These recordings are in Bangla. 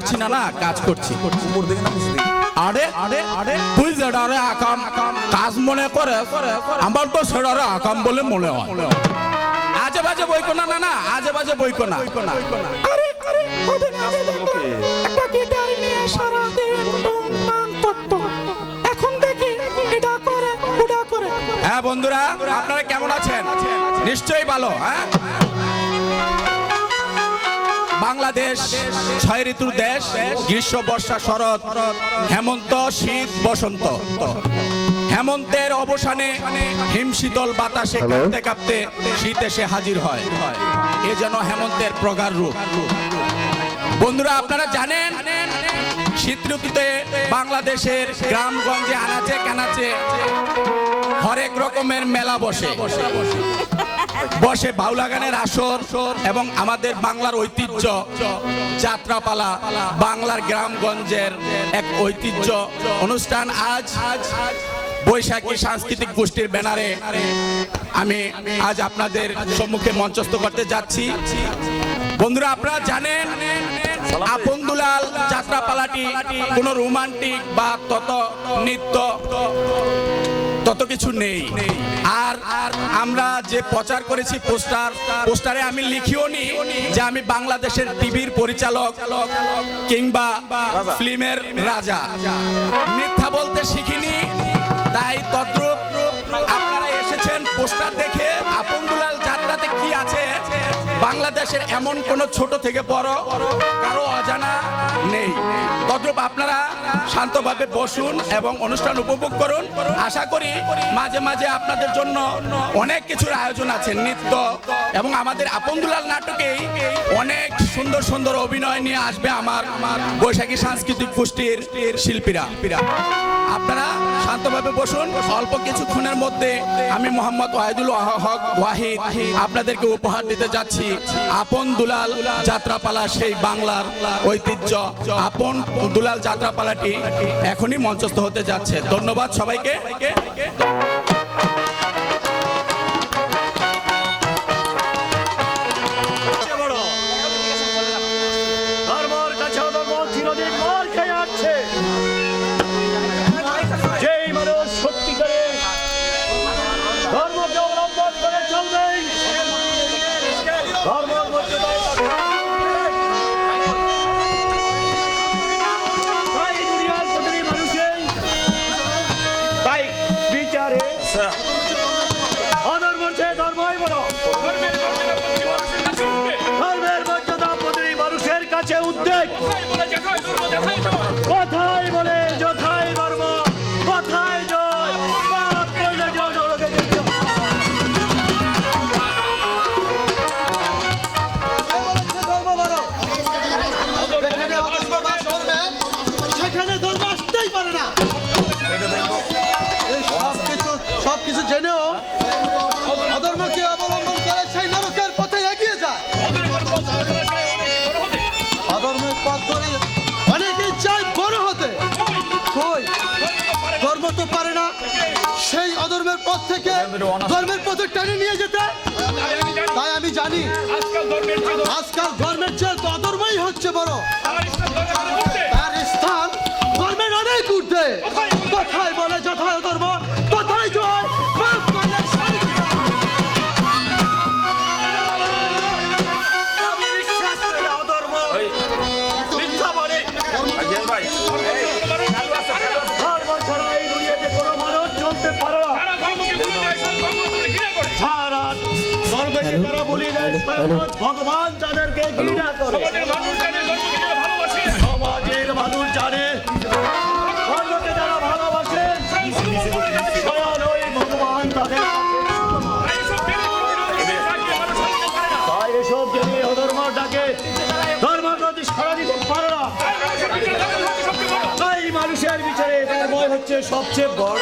করছি না, না কাজ করছি। আরে আরে আরে তুই যেটা রে আকাম কাজ মনে করে আমার তো সেটা রে আকাম বলে মনে হয়। আজে বাজে বই কোনা, না না আজে বাজে বই কোনা। আরে আরে ওদের আগে দেখলাম একটা গিটার নিয়ে সারা দিন টুংটাং করতো, এখন দেখি এটা করে ওটা করে। হ্যাঁ বন্ধুরা, আপনারা কেমন আছেন? নিশ্চয়ই ভালো। হ্যাঁ, বাংলাদেশ 6 ঋতুর দেশ, গ্রীষ্ম বর্ষা শরৎ হেমন্ত শীত বসন্ত। হেমন্তের অবসানে হিমশীতল বাতাসে কাঁপতে কাঁপতে শীত এসে হাজির হয়। এ যেন হেমন্তের প্রগাঢ় রূপ। বন্ধুরা আপনারা জানেন শীত ঋতুতে বাংলাদেশের গ্রামগঞ্জে আনাচে কানাচে হরেক রকমের মেলা বসে বসে বাউলা গানের আসর এবং আমাদের বাংলার ঐতিহ্য যাত্রাপালা, বাংলার গ্রামগঞ্জের এক ঐতিহ্য অনুষ্ঠান আজ বৈশাখী সাংস্কৃতিক গোষ্ঠীর ব্যানারে আমি আজ আপনাদের সম্মুখে মঞ্চস্থ করতে যাচ্ছি। বন্ধুরা আপনারা জানেন আপন দুলাল যাত্রাপালাটি কোনো রোমান্টিক বা তত নৃত্য তত কিছু নেই। আর আমরা যে প্রচার করেছি পোস্টারে আমি লিখিও নি যে আমি বাংলাদেশের টিভির পরিচালক কিংবা ফিল্মের রাজা। মিথ্যা বলতে শিখিনি, তাই তদ্রূপ আপনারা এসেছেন পোস্টার দেখে আপন দুলাল যাত্রাতে কি আছে বাংলাদেশের এমন কোন ছোট থেকে বড় কারো অজানা নেই। তদ্রূপ আপনারা শান্তভাবে বসুন এবং অনুষ্ঠান উপভোগ করুন। আশা করি মাঝে মাঝে আপনাদের জন্য অনেক কিছুর আয়োজন আছে, নৃত্য এবং আমাদের আপন দুলাল নাটকেই অনেক সুন্দর সুন্দর অভিনয় নিয়ে আসবে আমার বৈশাখী সাংস্কৃতিক গোষ্ঠীর শিল্পীরা। আপনারা শান্তভাবে বসুন। অল্প কিছুক্ষণের মধ্যে আমি মোহাম্মদ ওয়াহিদুল হক ওয়াহিদ আপনাদেরকে উপহার দিতে যাচ্ছি আপন দুলাল যাত্রাপালা, সেই বাংলার ঐতিহ্য আপন দুলাল যাত্রাপালাটি এখনই মঞ্চস্থ হতে যাচ্ছে। ধন্যবাদ সবাইকে। কথাই বলে যথাই ধর্ম, কথাই জয়, পাপ করলে জয় জগতে জয়। সেখানে ধর্ম আসতেই পারে না। সবকিছু জেনেও অধর্মকে অবলম্বন করে সেই নরকের পথে এগিয়ে যায়। অধর্মের পথ ধরে অনেকেই চায় বড় হতে, কই ধর্ম তো পারে না সেই অধর্মের পথ থেকে ধর্মের পথে টেনে নিয়ে যেতে। তাই আমি জানি আজকাল ধর্মের চেয়ে অধর্মই হচ্ছে বড়। তার স্থান ধর্মের অনেক ঊর্ধ্বে। কথাই বলে যথায় ধর্ম, কথাই জয়, পাপ করলে শান্তি। ভগবান যাদেরকে ঘৃণা করে, সমাজের মানুষ জানে ধর্মকে যারা ভালোবাসে স্বয়ং ওই ভগবান তাদের। তাই এসব যদি অধর্ম ডাকে ধর্ম প্রতি সাড়া দিতে পারে না। তাই মানুষের বিচারে ধর্ম হচ্ছে সবচেয়ে বড়।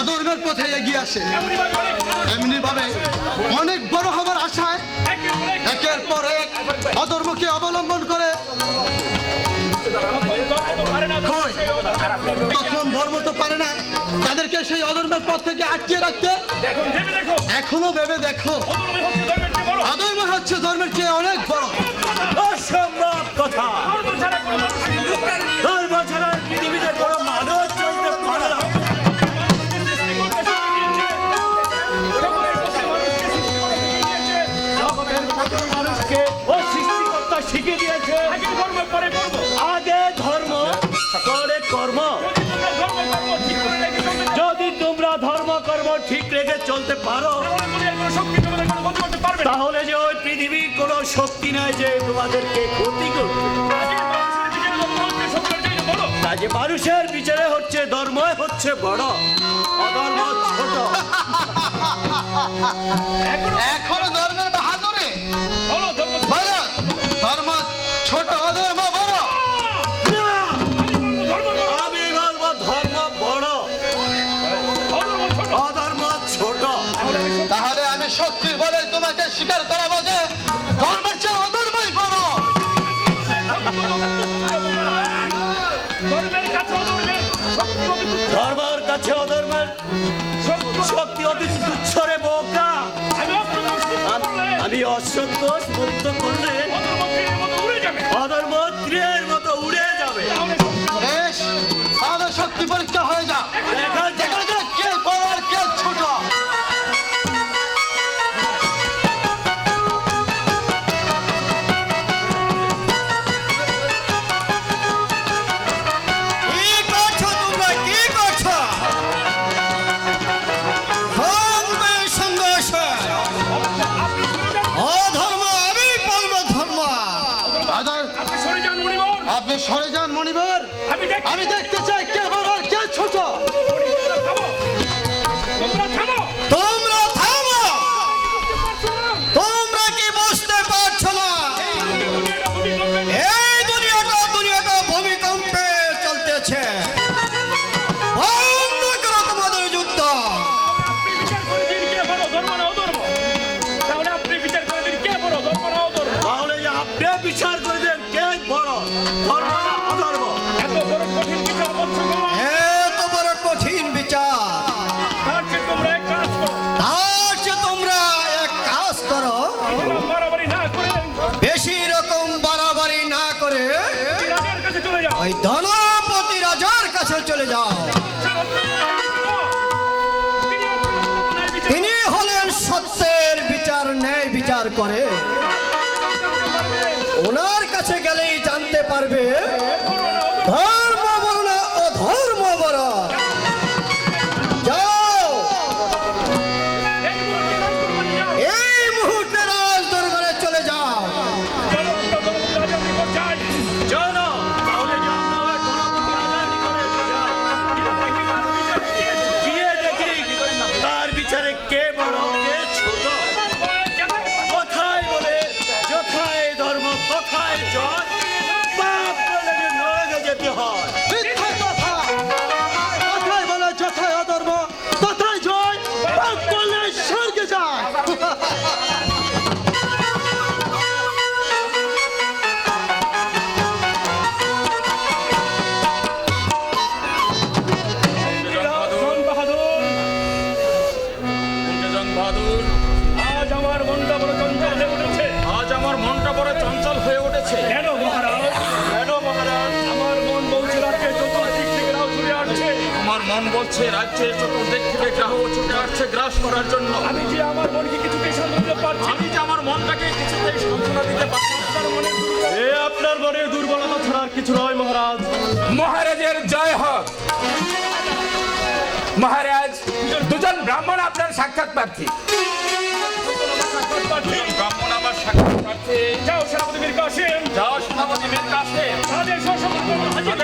অধর্মের পথে এগিয়ে আসে। এমনি ভাবে অনেক বড় হবার আশায় একের পর এক অধর্মকে অবলম্বন করে কই, তখন ধর্ম তো পারে না তাদেরকে সেই অধর্মের পথ থেকে আটকে রাখতে। এখনো ভেবে দেখো, অধর্ম হচ্ছে ধর্মের চেয়ে অনেক বড়। অসম্ভব কথা। ধর্ম ছাড়া পৃথিবীতে কোনো মানুষ চলতে পারে না। জগতের প্রতিটি মানুষকে ও সৃষ্টিকর্তা শিখিয়ে দিয়েছে আগে ধর্ম পরে কর্ম। যদি তোমরা ধর্ম কর্ম ঠিক রেখে চলতে পারো তাহলে যে ওই পৃথিবীর কোনো শক্তি নাই যে তোমাদেরকে ক্ষতি করবে। কাজে মানুষের বিচারে হচ্ছে ধর্মই হচ্ছে বড়, অধর্ম ছোট। এখনো ধর্মের বাহাদুরে বলো, ধর্ম ছোট অধর্ম বড়। আমি বলবো ধর্ম বড়, অধর্ম ছোট। তাহলে আমি সত্যি বলে তোমাকে স্বীকার করাবো যে ধর্মের চেয়ে অধর্মই বড়। ধর্মের কাছে অধর্মের শক্তি অতি তুচ্ছ রে বোকা। আমি অসন্তোষ মুক্ত করলে অধর্ম তীরের মতো উড়ে যাবে। বেশ, আমাদের শক্তি পরীক্ষা হয়ে যা, দেখা দেখা যাক কে বড় আর কে ছোট। কি করছো তোমরা, কি করছো? ধর্মের সংঘর্ষ, অধর্ম আমি বলবো ধর্ম। আপনি সরে যান মণিবর, আমি দেখতে চাই কে বড় আর কে ছোট। তোমরা থামো, তোমরা কি বুঝতে পারছো না? এই দুনিয়াটা ভূমিকম্পে চলতেছে। বন্ধ করো তোমাদের যুদ্ধ। তাহলে যে আপনি বিচার করে দেন কে বড়, ধর্ম না অধর্ম? এত বড় কঠিন বিচার, তার চেয়ে তোমরা এক কাজ করো, বেশি রকম বাড়াবাড়ি না করে ওই ধনপতি রাজার কাছে চলে যাও। তিনি হলেন সত্যের বিচার, ন্যায় বিচার করে। ওনার কাছে গেলেই জানতে পারবে ধর্ম বড় না অধর্ম বড়। যাও, এই মুহূর্তে রাজ দরবারে চলে যাও। চলো, তাহলে যে আমরা ওই ধনপতি রাজার নিকটে যাই। গিয়ে দেখি তার বিচারে কে বড় কে ছোট। কথায় বলে যথায় ধর্ম তথায় জয়, পাপ করলে যে নরকে যেতে হয়। মিথ্যা কথা, কথায় বলে যথায় অধর্ম তথায় জয়, পাপ করলে স্বর্গে যায়। আজ আমার মনটা বড় চঞ্চল হয়ে উঠেছে। আজ আমার মনটা বড় চঞ্চল হয়ে উঠেছে। কেন মহারাজ? কেন মহারাজ? আমার মন বলছে রাজ্যের চতুর্দিক থেকে রাও ছুটে আসছে। আমার মন বলছে রাজ্যের চতুর্দিক থেকে গ্রাহ ছুটে আসছে গ্রাস করার জন্য। আমি যে আমার মনকে কিছুতেই শান্ত দিতে পারছি না। আমি যে আমার মনটাকে কিছুতেই সান্ত্বনা দিতে পারছি না। আপনার মনে দুর্বল- এ আপনার মনের দুর্বলতা ছাড়া আর কিছু নয় মহারাজ। মহারাজের জয় হোক। মহারাজ, দুজন ব্রাহ্মণ আপনার সাক্ষাৎ প্রার্থী। ব্রাহ্মণ আমার সাক্ষাৎ প্রার্থী। যাও সেনাপতি মীর কাসেম, যাও সেনাপতি মীর কাছে। তাদের সশস্ত্র হাজির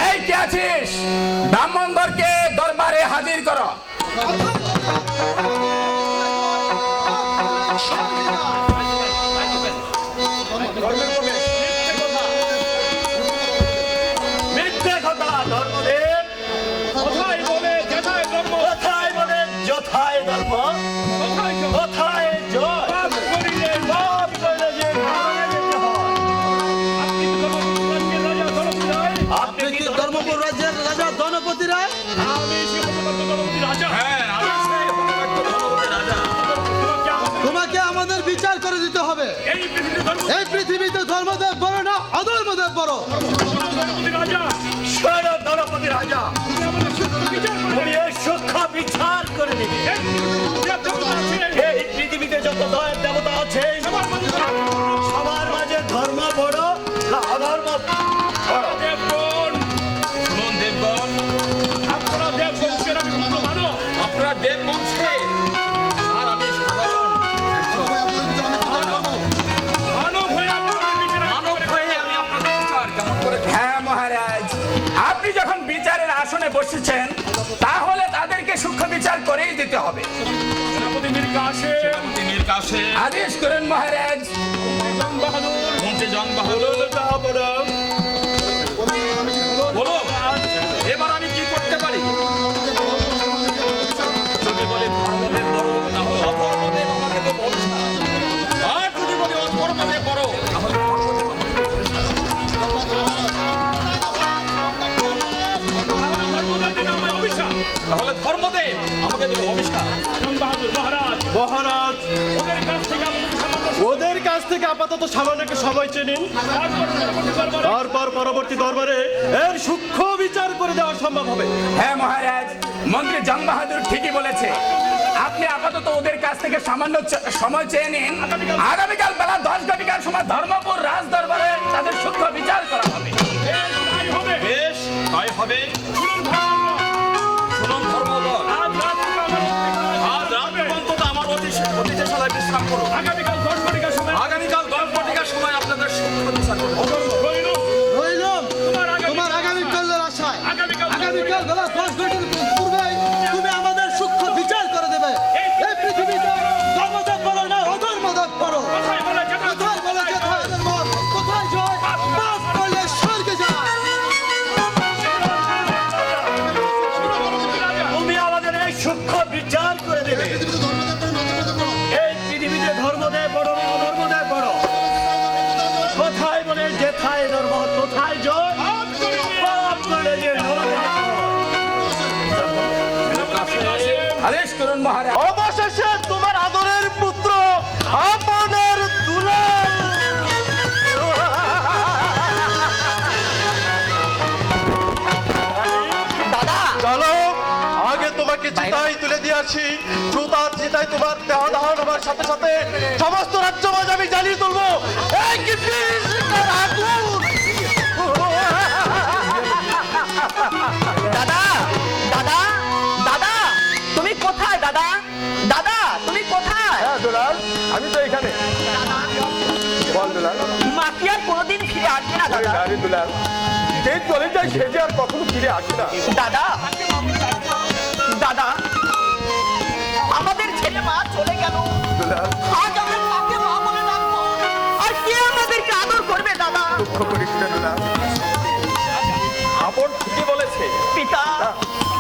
এই কে আছিস? ব্রাহ্মণদেরকে দরবারে হাজির করো। মিথ্যে কথা ধর্মদেব। কোথায় করো। রাজা শোনো দলপতি রাজা, তুমি এই সূক্ষ্ম বিচার করে নেবে। এই পৃথিবীতে যত দয়ের দেবতা আছে সবার মাঝে ধর্ম বড় না অধর্ম বড়? দেবগণ, শুনুন দেবগণ, আপনারা দেব বংশের আমি পুত্র মানো, আপনারা দেব বংশের আর আমি সাধারণ মানব হয়ে আমি আপনাদের বিচার কেমন করে হ্যাঁ মহারাজ, আপনি যখন বিচারের আসনে বসেছেন তাহলে তাদেরকে সূক্ষ্ম বিচার করেই দিতে হবে। সেনাপতি মীর কাসেম, আদেশ করেন মহারাজ। জং বাহাদুর, মন্ত্রী জং বাহাদুর, বলো এবার আমি কি করতে পারি? যদি বলি ধর্মদেব বড় তাহলে অধর্মদেব আমাকে তো বলছে না, আর যদি বলি অধর্মদেব বড় তাহলে তাহলে ধর্মদেব আমাকে দেবে অভিশাপ। জং বাহাদুর মহারাজ, ওদের কাছ থেকে আপাতত সামান্য একটু সময় চেয়ে নিন, তারপর পরবর্তী দরবারে এর সূক্ষ্ম বিচার করে দেওয়া সম্ভব হবে। হ্যাঁ মহারাজ, মন্ত্রী জং বাহাদুর ঠিকই বলেছে। আপনি আপাতত ওদের কাছ থেকে সামান্য সময় চেয়ে নিন। আগামীকাল বেলা 10 ঘটিকার সময় ধর্মপুর রাজ দরবারে তাদের সূক্ষ্ম বিচার করা হবে। বেশ তাই হবে। শুনুন ধর্মবল, আজ রাত পর্যন্ত আমার অতিথিশালায় বিশ্রাম করুন। আগামীকাল 10 ঘটিকার সময় আপনাদের সূক্ষ্ম বিচার করব। রইলাম তোমার আগামীকালের আশায়। আগামীকাল বেলা 10 ঘটিকার পূর্বেই তুমি আমাদের সূক্ষ্ম বিচার করে দেবে। এই পৃথিবীতে ধর্মদেব বলো না অধর্মদেব বলো। কোথায় বলে যেথায় ধর্ম, কোথায় জয় পাপ করলে স্বর্গে যায়। তুমি আমাদের এই সূক্ষ্ম বিচার করে দেবে। এই পৃথিবীতে ধর্মদেব বড় না অধর্মদেব বড়? কোথায় বলে যেথায় ধর্ম কোথায় জয় পাপ করলে যে নরকে আদেশ করুন মহারাজ। অবশেষে তোমার আদরের পুত্র আপনার দুলাল চলো আগে তোমাকে চিতায় তুলে দিয়েছি। জুতার চিতায় তোমার দেহ দাহন হবার সাথে সাথে সমস্ত রাজ্য মাঝ আমি জ্বালিয়ে তুলবো। এই কীর্তির আগুন! দাদা দাদা দাদা তুমি কোথায়? দাদা দাদা তুমি কোথায়? দুলাল, আমি তো এখানে। বল দুলাল। মা কি আর কোনোদিন ফিরে আসবে না দাদা? আরে দুলাল, যে চলে যায় সে যে আর কখনো ফিরে আসে না। দাদা দাদা আমাদের ছেলে মা চলে গেল। দুলাল, আজ আমরা কাকে মা বলে ডাকবো? আর কে আমাদেরকে আদর করবে? দাদা দুঃখ করিস না দুলাল। আপন ঠিকই বলেছে, পিতা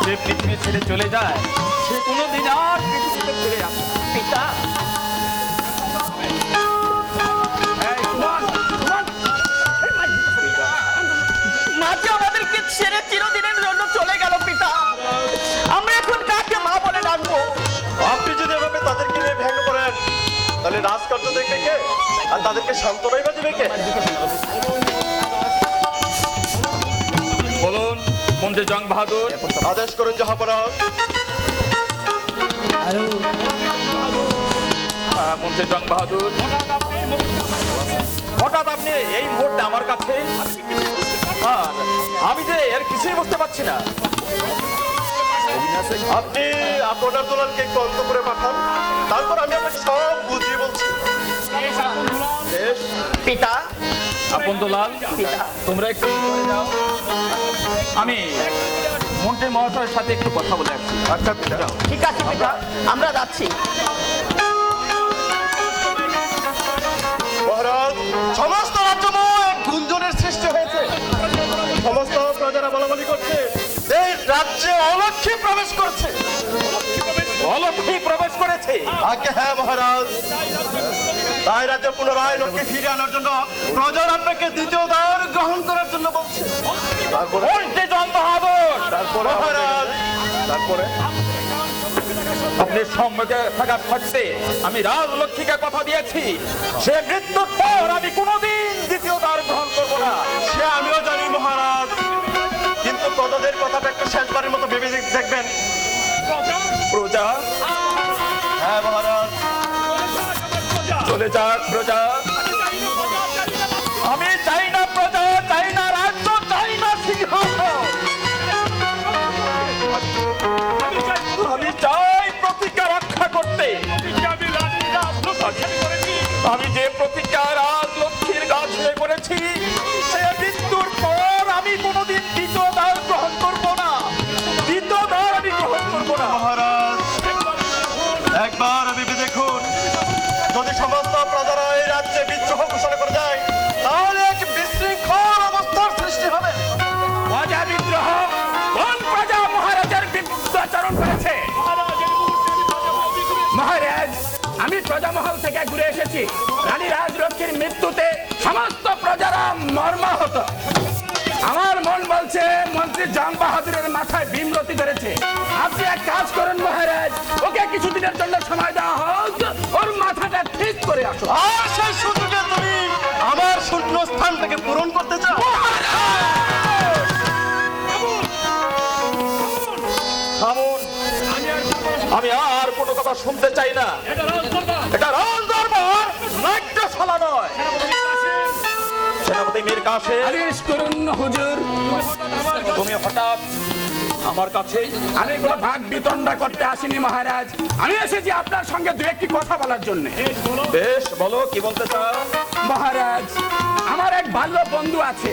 যে পৃথিবী ছেড়ে চলে যায় সে কোনোদিন আর পৃথিবীতে ফিরে আসে না। পিতা মা যে আমাদেরকে ছেড়ে চিরদিনের জন্য চলে গেল। পিতা আমরা এখন কাকে মা বলে ডাকবো? আপনি যদি এভাবে তাদেরকে নিয়ে ভেঙে পড়েন তাহলে রাজকার্য দেখবে কে আর তাদেরকে সান্ত্বনাই বা দেবে কে? বলুন মন্ত্রী জং বাহাদুর। আদেশ করুন জাহাপনাহ। মন্ত্রী জং বাহাদুর, হঠাৎ আপনি এই মুহূর্তে আমার কাছে, আর আমি যে এর কিছুই বুঝতে পারছি না। আপনি আপনার দুলালকে একটু অন্ত করে পাঠান, তারপর আমি আপনাকে সব বুঝিয়ে বলছি। বেশ। পিতা আপন দুলাল, তোমরা একটু চলে যাও, আমি মন্ত্রী মহাশয়ের সাথে একটু কথা বলে আসছি। আচ্ছা পিতা। ঠিক আছে পিতা, আমরা যাচ্ছি। মহারাজ, সমস্ত রাজ্যময় গুঞ্জনের সৃষ্টি হয়েছে। সমস্ত প্রজারা বলাবলি করছে এই রাজ্যে অলক্ষ্মী প্রবেশ করছে। অলক্ষ্মী প্রবেশ করেছে। আগে হ্যাঁ মহারাজ, তাই রাজ্যে পুনরায় লক্ষ্মী ফিরে আনার জন্য প্রজার আপনাকে দ্বিতীয় দ্বার গ্রহণ করার জন্য বলছে। তারপরে মন্ত্রী জং বাহাদুর, তারপরে মহারাজ, তারপরে আপনি সম্মুখে থাকা থাকতে আমি রাজলক্ষ্মীকে কথা দিয়েছি, সে মৃত্যুর পর আমি কোনোদিন দ্বিতীয় দ্বার গ্রহণ করবো না। সে আমিও জানি মহারাজ, কিন্তু প্রজাদের কথাটা একটু শেষবারের মতো ভেবে দেখবেন। প্রজা, হ্যাঁ মহারাজ, চলে যাক প্রজা। আমি চাই না প্রজা, চাই না রাজ্য, চাই না সিংহাসন। আমি চাই প্রতিজ্ঞা রক্ষা করতে। আমি যে প্রতিজ্ঞা রাজলক্ষ্মীর গাছ হয়ে করেছি, সে মৃত্যুর পর আমি কোনোদিন দ্বিতীয় দ্বার গ্রহণ করবো না, দ্বিতীয় দ্বার আমি গ্রহণ করবো না। মহারাজ একবার ভেবে দেখুন, যদি সমস্ত প্রজারা এই রাজ্যে বিদ্রোহ ঘোষণা করে যায়, তাহলে এক বিশৃঙ্খল অবস্থার সৃষ্টি হবে। প্রজা বিদ্রোহ? কোন প্রজা মহারাজের বিরুদ্ধাচরণ করেছে? মহারাজ, আমি প্রজামহল থেকে ঘুরে এসেছি। রানী রাজলক্ষ্মীর মৃত্যুতে সমস্ত প্রজারা মর্মাহত। আমার মন বলছে মন্ত্রী জাম বাহাদুরের মাথায় ভীমরতি ধরেছে। আপনি এক কাজ করুন মহারাজ, ওকে কিছুদিনের জন্য সময় দেওয়া হোক, ওর মাথাটা ঠিক করে আসো। আর সেই সুযোগে তুমি আমার শূন্য স্থানটাকে পূরণ করতে চাও? থামুন, আমি আর কোনো কথা শুনতে চাই না। এটা রাজদরবার, নাট্যশালা নয়। সেনাপতি মীর কাসেম, আদেশ করুন হুজুর। তুমি হঠাৎ আমার কাছে? আমি কোনো ভাগ বিতণ্ডা করতে আসিনি মহারাজ, আমি এসেছি আপনার সঙ্গে দু একটি কথা বলার জন্য। বেশ, বলো কি বলতে চাও। মহারাজ, আমার এক বাল্য বন্ধু আছে।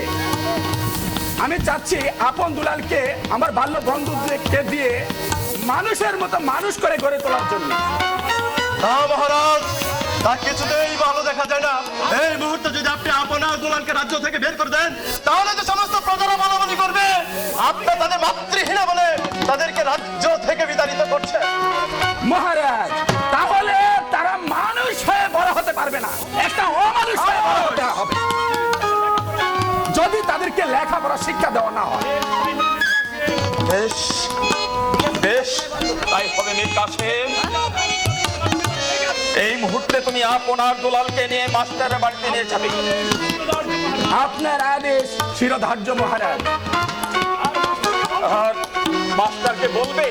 আমি চাচ্ছি আপন দুলালকে আমার বাল্য বন্ধুকে দিয়ে মানুষের মতো মানুষ করে গড়ে তোলার জন্য। না মহারাজ, তা কিছুতেই ভালো দেখা যায় না। এই মুহূর্তে যদি আপনি আপনার দুলালকে রাজ্য থেকে বের করে দেন, তাহলে যে সমস্ত প্রজারা বলাবলি করবে আপনি তাদের মাতৃহীনা বলে তাদেরকে রাজ্য থেকে বিতাড়িত করছে। মহারাজ, তাহলে তারা মানুষ হয়ে বড় হতে পারবে না, একটা অমানুষ হয়ে বড় হতে হবে, যদি তাদেরকে লেখাপড়া শিক্ষা দেওয়া না হয়। বেশ বেশ, তাই হবে মীর কাসেম। এই মুহূর্তে তুমি আপনার দুলালকে নিয়ে মাস্টারের বাড়িতে নিয়ে যাবে। আপনার আদেশ শিরোধার্য মহারাজ। আর মাস্টারকে বলবে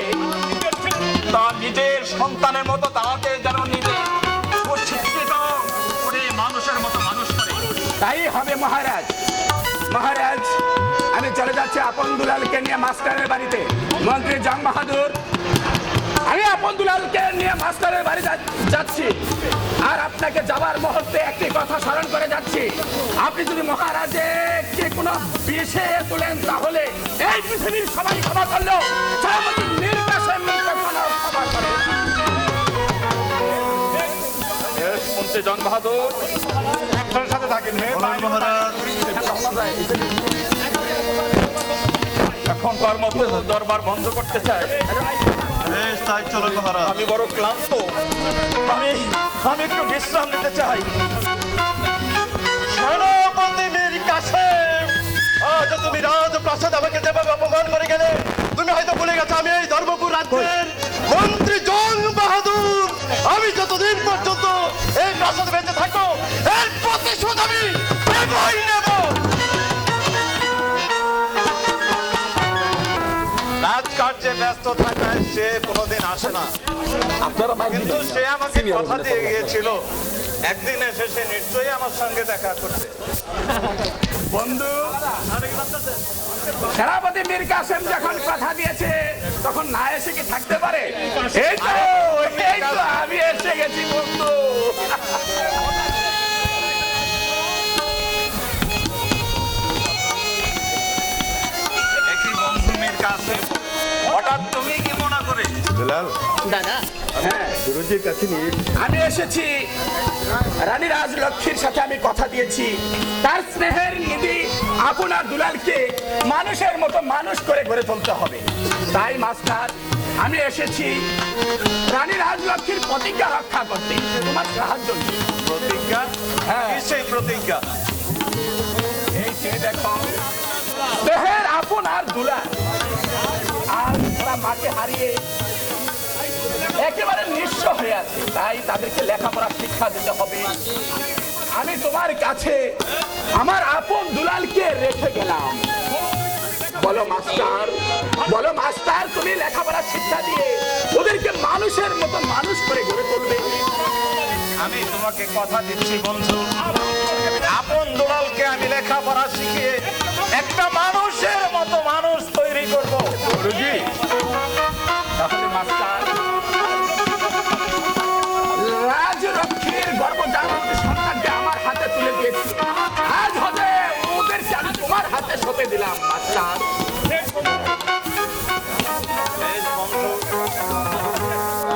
তার নিজের সন্তানের মতো তাকে যেন নিজে সুশিক্ষিত করে মানুষের মতো মানুষ করে। তাই হবে মহারাজ। মহারাজ, আমি চলে যাচ্ছি আপন দুলালকে নিয়ে মাস্টারের বাড়িতে। মন্ত্রী জাম বাহাদুর, আমি আপন দুলালকে নিয়ে মাস্টারের বাড়ি যাচ্ছি। আর আপনাকে যাবার মুহূর্তে একটি কথা স্মরণ করে যাচ্ছি, আপনি যদি মহারাজকে কোনো বিষয়ে তোলেন, তাহলে এই পৃথিবীর সবাই ক্ষমা করলেও সেনাপতি মীর কাসেম ক্ষমা করে। বেশ, মন্ত্রী জন বাহাদুর, সাথে থাকেন মহারাজ। এখন কর্মত দরবার বন্ধ করতে চাই। বেশ, তাই চলো মহারাজ। আমি বড় ক্লান্ত, আমি একটু বিশ্রাম নিতে চাই। সেনাপতি মীর কাসেম, আজ তুমি রাজপ্রাসাদ আমাকে যেভাবে অপমান করে গেলে, তুমি হয়তো ভুলে গেছো আমি এই ধর্মপুর রাজ্যের মন্ত্রী জং বাহাদুর। আমি যতদিন পর্যন্ত এই প্রাসাদে বেঁচে থাকবো, এর প্রতিশোধ আমি নেবই নেব। রাজকার্যে ব্যস্ত থাকায় সে কোনোদিন আসে না, কিন্তু সে আমাকে কথা দিয়ে গিয়েছিল একদিন এসে সে নিশ্চয়ই আমার সঙ্গে দেখা করবে। বন্ধু, সেনাপতি মীর কাসেম যখন কথা দিয়েছে, তখন না এসে কি থাকতে পারে? এই তো আমি এসে গেছি বন্ধু। একই বন্ধু মীর কাসেম, হঠাৎ তুমি কি মনে করে? আমি এসেছি, রানী রাজলক্ষ্মীর সাথে আমি কথা দিয়েছি, তার স্নেহের নিধি আপনার দুলালকে মানুষের মতো মানুষ করে গড়ে তুলতে হবে। তাই মাস্টার, আমি এসেছি রানী রাজলক্ষ্মীর প্রতিজ্ঞা রক্ষা করতে, তোমার সাহায্য নিতে। প্রতিজ্ঞা? হ্যাঁ। কি সেই প্রতিজ্ঞা? এই যে দেখো, স্নেহের আপনার দুলাল আর ওরা মাকে হারিয়ে একেবারে হয়ে আছে, তাই তাদেরকে লেখাপড়া শিক্ষা দিতে হবে। আমি তোমার কাছে আমার আপন দুলালকে রেখে গেলাম। বলো মাস্টার, বলো মাস্টার, তুমি লেখাপড়া শিক্ষা দিয়ে ওদেরকে মানুষের মতো মানুষ করে গড়ে তুলবে। আমি তোমাকে কথা দিচ্ছি বন্ধু, আপন দুলালকে আমি লেখাপড়া শিখিয়ে একটা মানুষের মতো মানুষ তৈরি করব। গুরুজি, তাহলে মাস্টার, রাজরক্ষীর গর্ভধারণ সন্তানকে আমার হাতে তুলে দিয়েছি, আজ হতে ওদেরকে আমি তোমার হাতে সঁপে দিলাম। মাস্টার,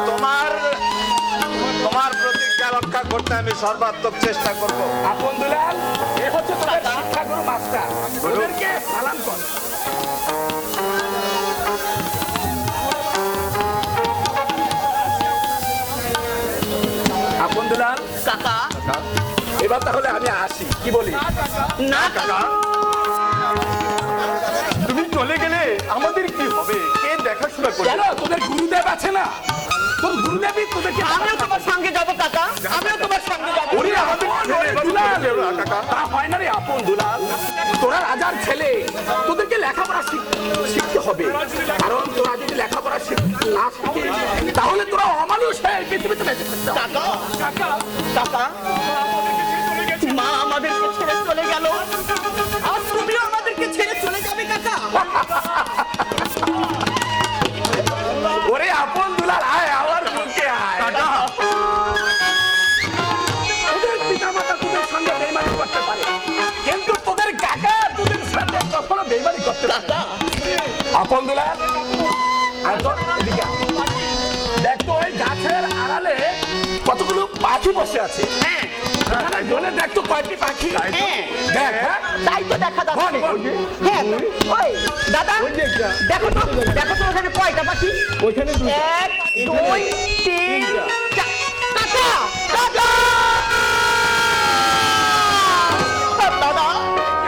তোমার তোমার প্রতিজ্ঞা রক্ষা করতে আমি সর্বাত্মক চেষ্টা করব। আপন দুলাল, এ হচ্ছে তোমার শিক্ষাগুরু মাস্টার, ওদেরকে সালাম কর। আপন দুলাল, কাকা এবার তাহলে আমি আসি, কি বলি? না কাকা, তুমি চলে গেলে আমাদের কি হবে? কে দেখাশোনা করবে? কেন, তোদের গুরুদেব আছে না? তোর গুরুদেবই তোদেরকে আমিও তোমার সঙ্গে যাবো কাকা, আমিও তোমার সঙ্গে যাবো। ওরে আমাদের দুলাল, তা হয় না রে আপন দুলাল, তোরা রাজার ছেলে, তোদেরকে লেখাপড়া শিখতে হবে, কারণ তোরা যদি লেখাপড়া না শিখিস তাহলে তোরা অমানুষ হয়ে এই পৃথিবীতে বেঁচে থাকতে হবে। কাকা কাকা, মা আমাদেরকে ছেড়ে চলে গেল, আর তুমিও আমাদেরকে ছেড়ে চলে যাবে কাকা। ওরে আপন দুলাল, আয় আমার মুখে আয়। তোদের পিতামাতা তোদের সঙ্গে বেইমানি করতে পারে, কিন্তু তোদের কাকা তোদের সাথে কখনো বেইমানি করতে পারে না। আপন দুলাল, আয় তো এদিকে আয়। দেখ তো ওই গাছের আড়ালে কতগুলো পাখি বসে আছে। বলে দেখ তো কয়টি পাখি। দেখ, হ্যাঁ? তাই তো দেখা যাচ্ছে। বল, বল। হ্যাঁ, ওই দাদা, দেখো তো ওখানে কয়টা পাখি? ওইখানে 1 2 3 4। কাকা কাকা, দাদা,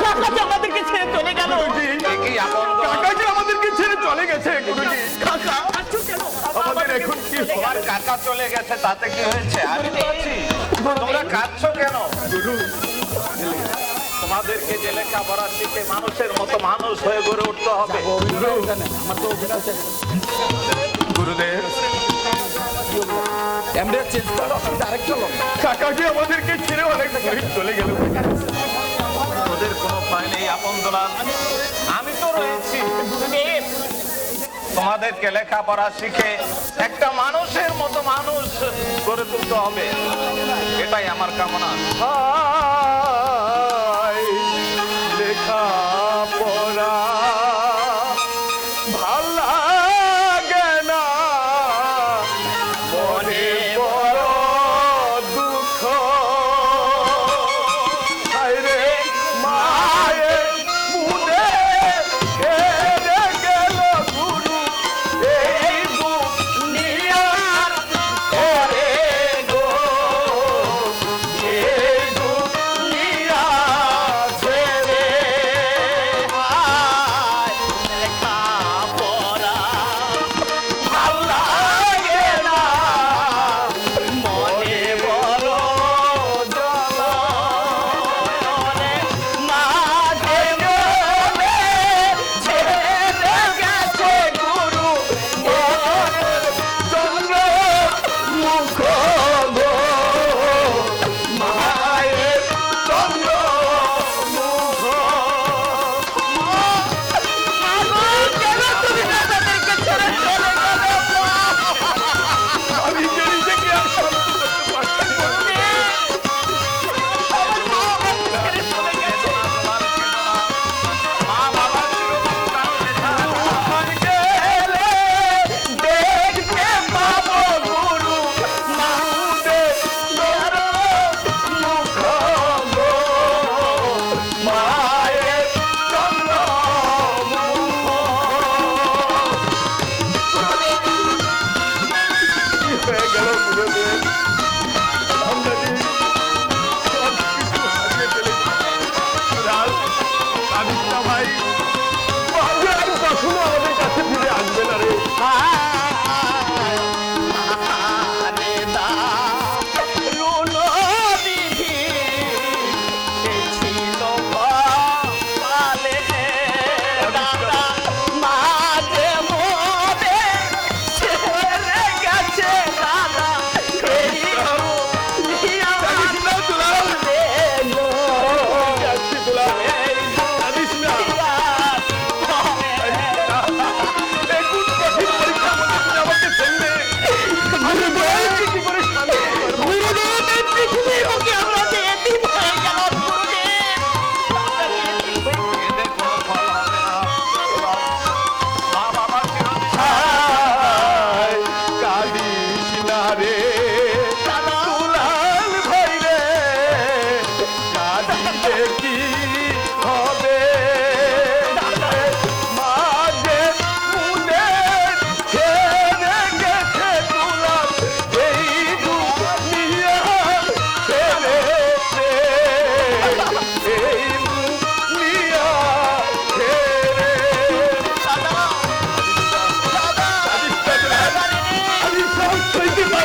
কাকা যে আমাদেরকে ছেড়ে চলে গেল। কি আপন কাকা যে আমাদেরকে ছেড়ে চলে গেছে? গুরুজি, কাকা আছো কেন? আমাদের এখন কি? তোমার কাকা চলে গেছে, তাতে কি হয়েছে? আমি তো আছি। তোমরা কাঁদছো কেন? গুরু, তোমাদেরকে যে লেখাপড়া শিখে মানুষের মতো মানুষ হয়ে গড়ে উঠতে হবে। গুরুদেব, ক্যামেরা চেঞ্জ করো, আরেকটা লোক। কাকা যে আমাদেরকে ছেড়ে অনেক দূরে চলে গেল। তোদের কোনো ভয় নেই আপন দুলাল, আমি তো রয়েছি। তোমাদেরকে লেখাপড়া শিখে একটা মানুষের মতো মানুষ গড়ে তুলতে হবে, এটাই আমার কামনা। লেখাপড়া ভাল লাগে না, মনে বড় দুঃখ। হায়রে মায়ের মুদে ছেড়ে গেল গুরু, এই দুনিয়ার পরে গো, এই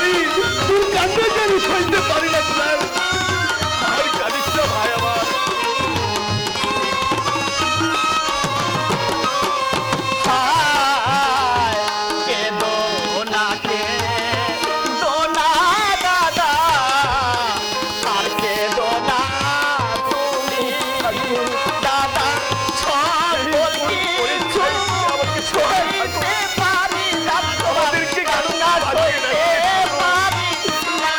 পারি, তোর কান্না আমি সইতে পারি না দুলাল। আর কাঁদিস না ভাই আমার। কেদো না দাদা, আর কেদো না তুমি দাদা, সকল কিছু সইতে পারি না, আমাদেরকে কেন না সইতে পারি না,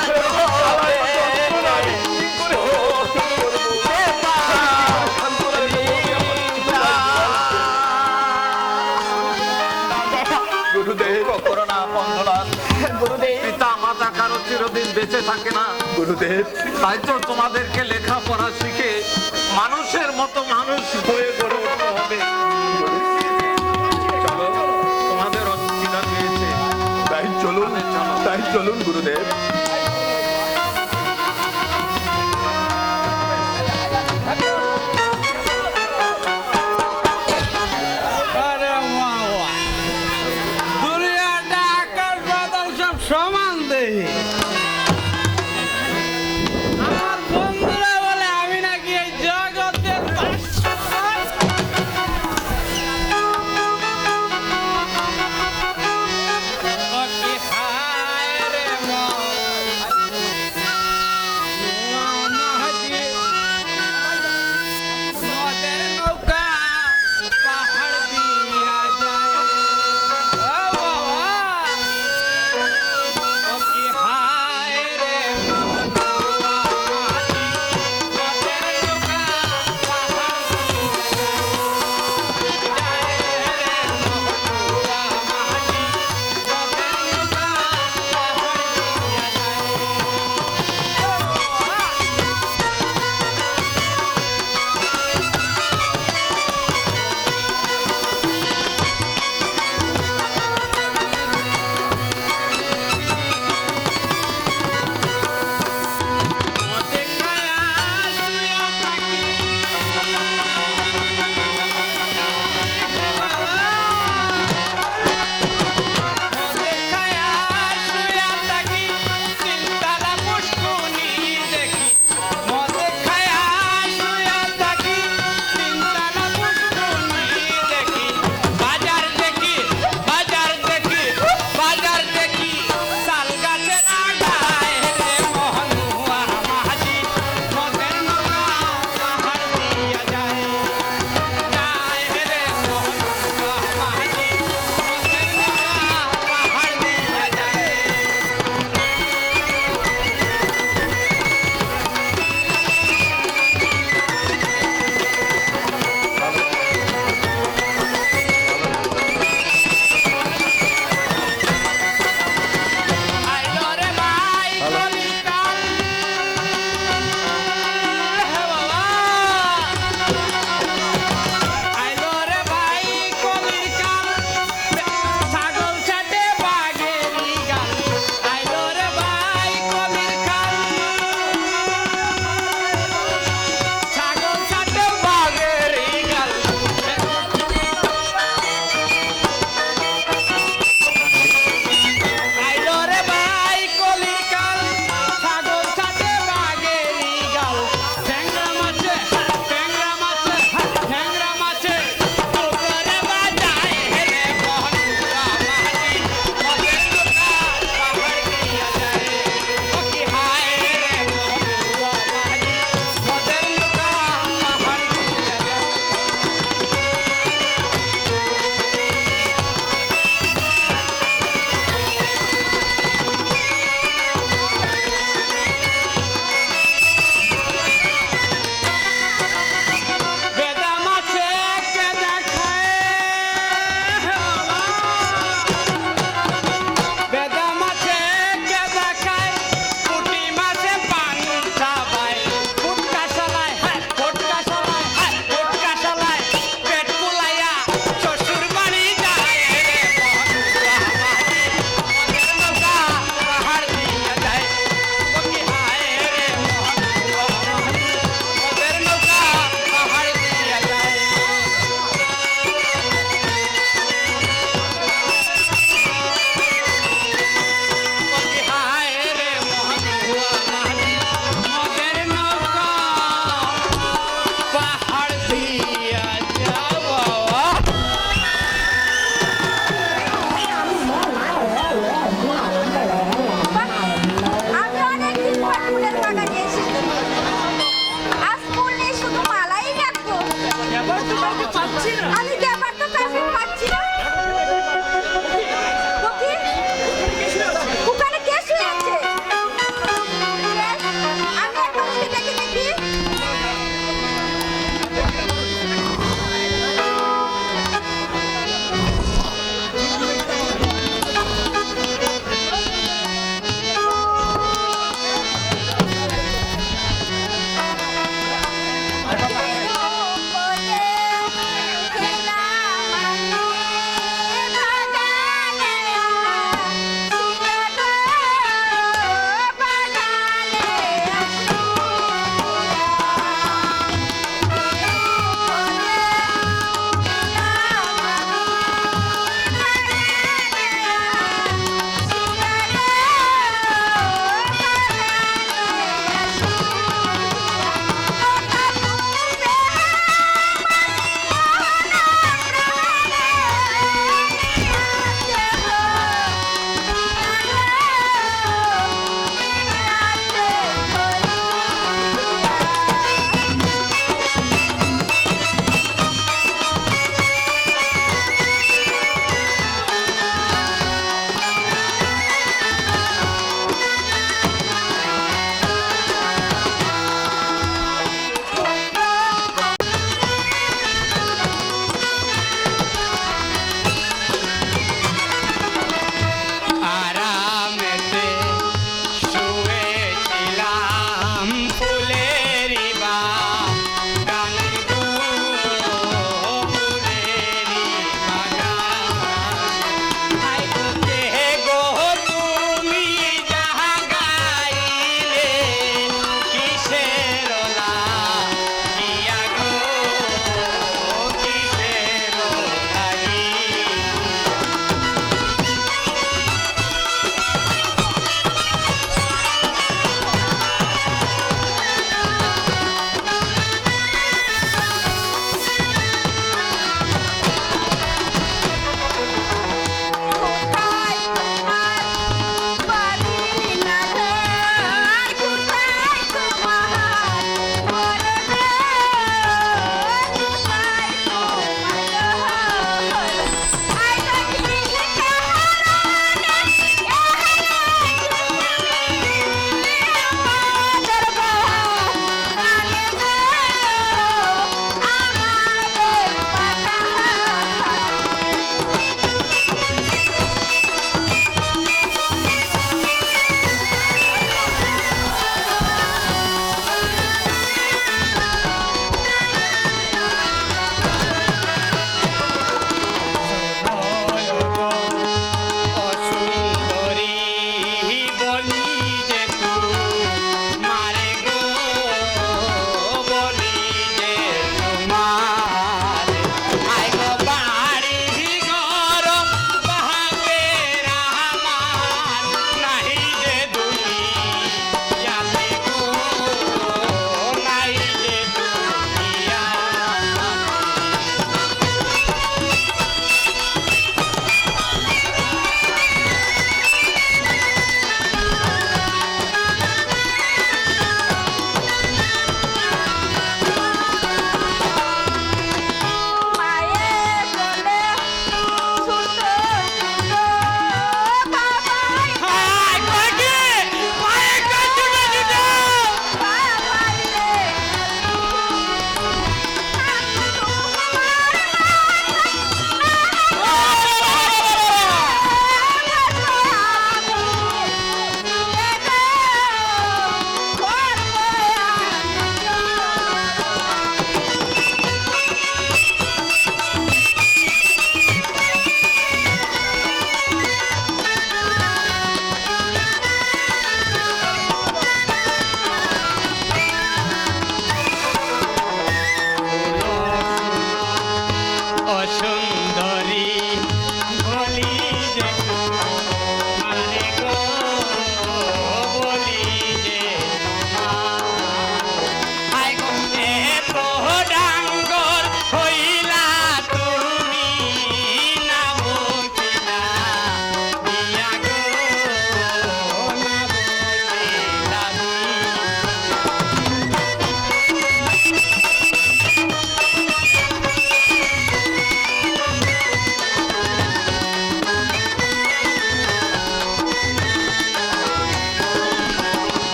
গুরুদেব, করোনা বন্ধনাথ, গুরুদেব, পিতা মাতা কারো চিরদিন বেঁচে থাকে না, গুরুদেব, তাই তো তোমাদেরকে লেখাপড়া শিখে মানুষের মতো মানুষ হয়ে গড়ে উঠতে হবে। চলো, তোমাদের অসুবিধা পেয়েছে, তাই চলুন গুরুদেব। আরে মাওয়া দুনিয়াটা আকাশ বাদল সব সমান দেহি আমার বন্ধুরা বলে আমি নাকি এই জগতের ও কি হায় রে নদের নৌকা পাহাড় দিয়া যায় ও বাবা ও কি হায়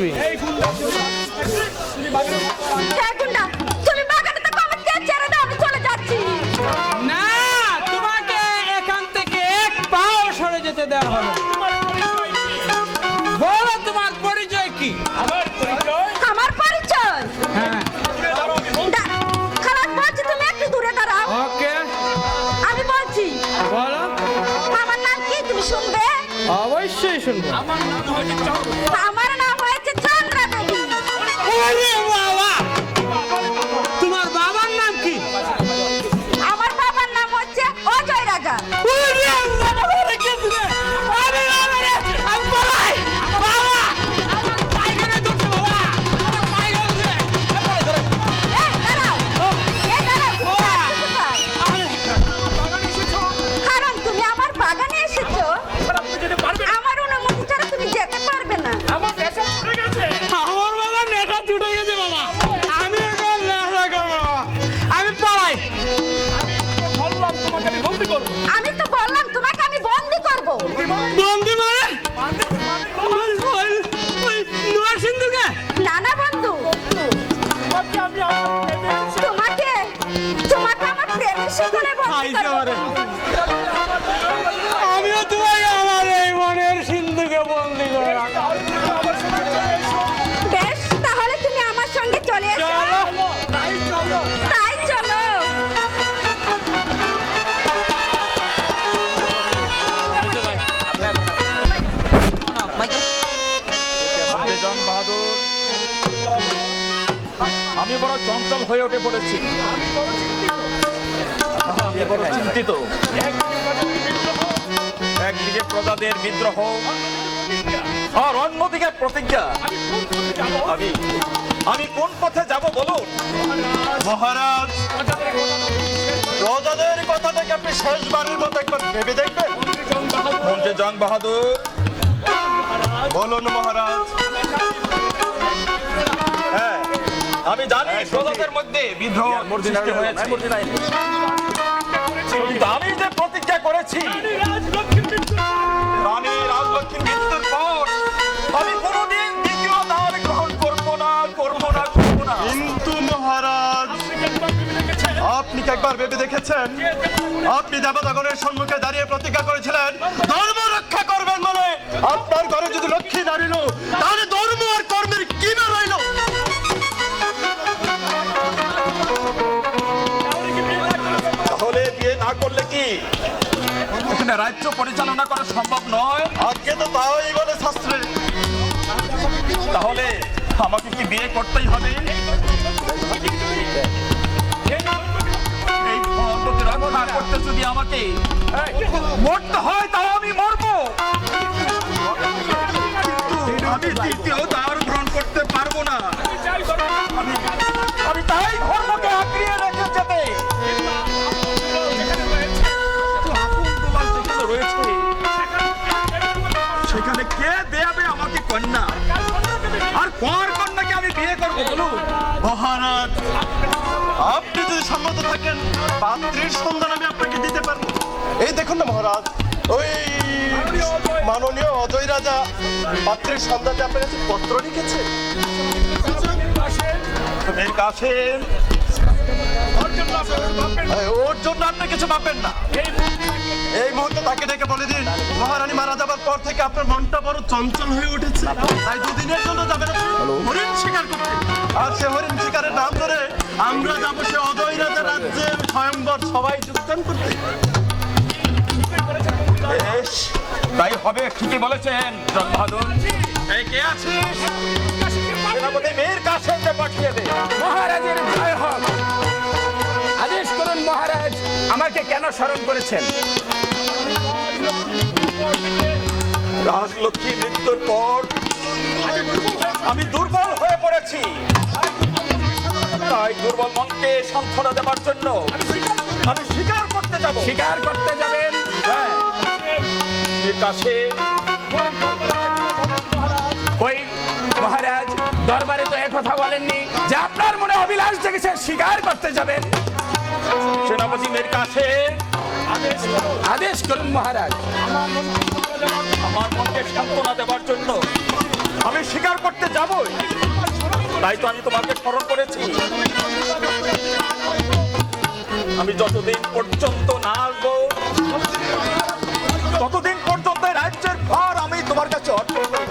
তুমি হ্যাঁ গুন্ডা, তুমি বাগানে তো কমকে ছেড়ে দাও, আমি চলে যাচ্ছি। না, তোমাকে এখান থেকে এক পাও সরে যেতে দেওয়া হবে না। বলো তোমার পরিচয় কি? আমার পরিচয়? হ্যাঁ, খালাস বলছি, তুমি একটু দূরে দাঁড়াও। ওকে, আমি বলছি, বলো। আমার নাম কি তুমি শুনবে? অবশ্যই শুনবো। আমার নাম হয়েছে চন্দ্রা দেবী। ওরে বাবা, তোমার বাবার নাম কি? আমার বাবার নাম হচ্ছে অজয় রাজা। ওরে বাবা, ওরে কে দিলে? আরে বাবা, আমি পলাই বাবা, আমার পায়খানা ধরছে বাবা, আমার পায়খানা ধরছে। এই দাঁড়াও, কোথায়? কারণ তুমি আমার বাগানে এসেছো, আমার অনুমতি ছাড়া তুমি যেতে পারবে না। আমার বাবা নেশা ছুটে গেছে বাবা, আমি এখন নেশা করবো বাবা, আমি পলাই। আমি তো বললাম তোমাকে আমি বন্দি করব। বন্দি মানে? ওই নোয়ার সিন্ধুকে? না না বন্ধু, তোমাকে আমার প্রেমের সাগরে বন্দি করব। আমিও তোমাকে আমার এই মনের সিন্ধুকে বন্দি করে রাখা। বেশ, তাহলে তুমি আমার সঙ্গে চলে এসো। তাই চলো। জন বাহাদুর, আমি বড় চঞ্চল হয়ে উঠে পড়েছি, আমি বড় চিন্তিত। একদিকে প্রজাদের বিদ্রোহ আর অন্যদিকে প্রতিজ্ঞা। আমি কোন পথে যাব বলুন মহারাজ, প্রজাদের কথা থেকে আপনি শেষবারের মতো একবার ভেবে দেখবেন। মন্ত্রী জং বাহাদুর, বলুন মহারাজ। হ্যাঁ, আমি জানি প্রজাদের মধ্যে বিদ্রোহ সৃষ্টি হয়েছে, কিন্তু আমি যে প্রতিজ্ঞা করেছি রানী রাজলক্ষ্মীর মৃত্যুর পর আমি কোনোদিন দ্বিতীয় দান গ্রহণ করবো না। কিন্তু মহারাজ, আপনি কি একবার ভেবে দেখেছেন, আপনি দেবতাগণের সম্মুখে দাঁড়িয়ে প্রতিজ্ঞা করেছিলেন ধর্ম রক্ষা করবেন বলে? আপনার ঘরে যদি লক্ষ্মী দাঁড়িল, তাহলে ধর্ম আর কর্মের কি না রইল? তাহলে বিয়ে না করলে কি এখানে রাজ্য পরিচালনা করা সম্ভব নয়? আজকে তো তাই বলে শাস্ত্রে। তাহলে আমাকে কি বিয়ে করতেই হবে? এই ধর্মকে রক্ষা করতে যদি আমাকে মরতে হয়, তাও আমি মরবো, কিন্তু আমি দ্বিতীয় দ্বার গ্রহণ করতে পারবো না। আমি তাই ধর্মকে আঁকড়িয়ে রেখে যেতে রয়েছে, সেখানে কে দেবে আমাকে কন্যা? আর কার কন্যাকে আমি বিয়ে করবো বলুন? মহারাজ, আপনি যদি সম্মত থাকেন, পাত্রীর সন্ধান আমি আপনাকে দিতে পারবো। এই দেখুন না মহারাজ, ওই মাননীয় অজয় রাজা পাত্রীর সন্ধানে আপনার কাছে পত্র লিখেছে। এর কাছে ওর জন্য আপনি কিছু ভাববেন না। এই মুহূর্তে তাকে ডেকে বলে দিন, মহারানী মারা যাবার পর থেকে আপনার মনটা বড় চঞ্চল হয়ে উঠেছে, তাই দুদিনের জন্য যাবেন হরিণ শিকার করতে। আর সে হরিণ শিকারের নাম ধরে আমরা যাবো সে অজয় রাজা রাজ্যের স্বয়ম্বর সবাই যোগদান করতে। বেশ, তাই হবে, ঠিকই বলেছেন জং বাহাদুর। এই কে আছিস? সেনাপতি মীর কাসেমকে পাঠিয়ে দে। মহারাজের জয় হোক। আদেশ করুন মহারাজ, আমাকে কেন স্মরণ করেছেন? রাজলক্ষ্মী মৃত্যুর পর আমি দুর্বল হয়ে পড়েছি, তাই দুর্বল মনকে সান্ত্বনা দেওয়ার জন্য আমি শিকার করতে যাব। শিকার করতে যাবেন? হ্যাঁ, মীর কাসেম। ওই মহারাজ, দরবারে তো কথা বলেননি যে আপনার মনে অভিলাষ জেগেছে শিকার করতে যাবেন। সেনাপতি মীর কাসেম, আদেশ করুন মহারাজ। আমার মনকে সান্ত্বনা দেওয়ার জন্য আমি স্বীকার করতে যাবই। তাই তো আমি তোমাকে স্মরণ করেছি। আমি যতদিন পর্যন্ত না আসবো ততদিন পর্যন্ত এই রাজ্যের ভার আমি তোমার কাছে অর্পণ করব।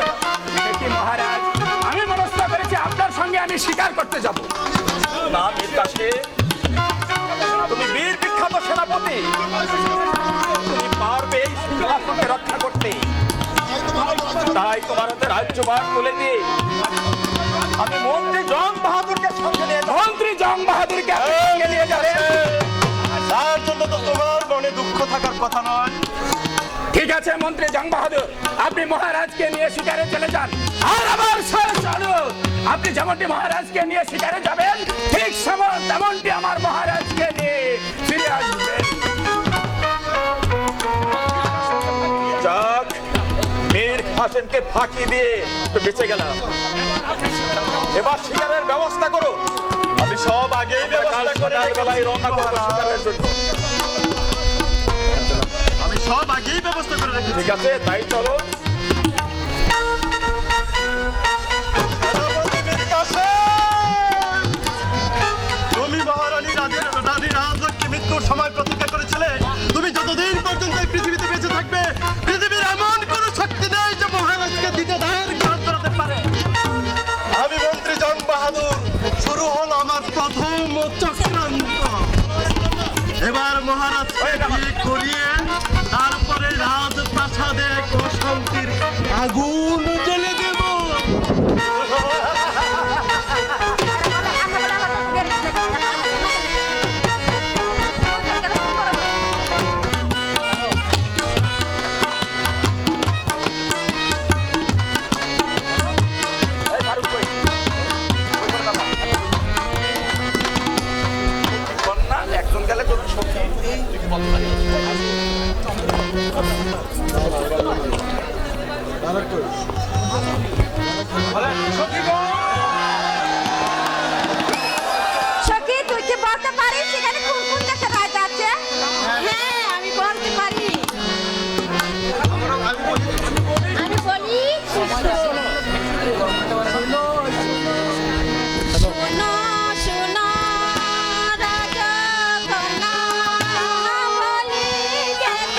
কি মহারাজ, আমি মনস্থ করেছি আপনার সঙ্গে আমি স্বীকার করতে যাব। না মীর কাসেম, তুমি বীর বিখ্যাত সেনাপতি, তুমি পারবে এই সিংহাসনকে রক্ষা করতে। তাই তোমার হাতে রাজ্যভার তুলে দিয়ে আমি মন্ত্রী জং বাহাদুরকে সঙ্গে নিয়ে যাব। মন্ত্রী জং বাহাদুরকে আপনি সঙ্গে নিয়ে যাবেন? তার জন্য তো তোমার মনে দুঃখ থাকার কথা নয়। ঠিক আছে মন্ত্রী জং বাহাদুর, আপনি মহারাজকে নিয়ে শিকারে চলে যান। আর আমার চালু, আপনি যেমনটি মহারাজকে নিয়ে শিকারে যাবেন, ঠিক তেমনটি আমার মহারাজকে নিয়ে ফিরে আসবেন। যাক, মীর হাসেমকে ফাঁকি দিয়ে তো বেঁচে গেলাম। এবার শিকারের ব্যবস্থা করো। আমি সব আগেই ব্যবস্থা করে সকালবেলায় রওনা করবো শিকারের জন্য। আমি সব আগেই ব্যবস্থা করে রেখেছি। ঠিক আছে, তাই চলো। তুমি মহারানী রানী রাজলক্ষ্মী মৃত্যুর সময় প্রতীক্ষা করেছিলে। তুমি যতদিন পর্যন্ত এই পৃথিবীতে বেঁচে থাকবে, পৃথিবীর এমন কোনো শক্তি নেই যে মহারাজকে দিতে দায়ের কাজ করাতে পারে। আমি মন্ত্রী জং বাহাদুর, শুরু হলো আমার প্রথম চক্রান্ত। এবার মহারাজকে বিয়ে করিয়ে তারপরে রাজপ্রাসাদে অশান্তির আগুন জ্বেলে দেব। একজন গেলে তোর সখী সখী, তুই কি বলতে পারিস সেখানে কোন কোন দেশে রাজ আছে? হ্যাঁ, আমি বলতে পারি। আমি বলি, শোনো শোনো রাজা কন্যা বলি গেল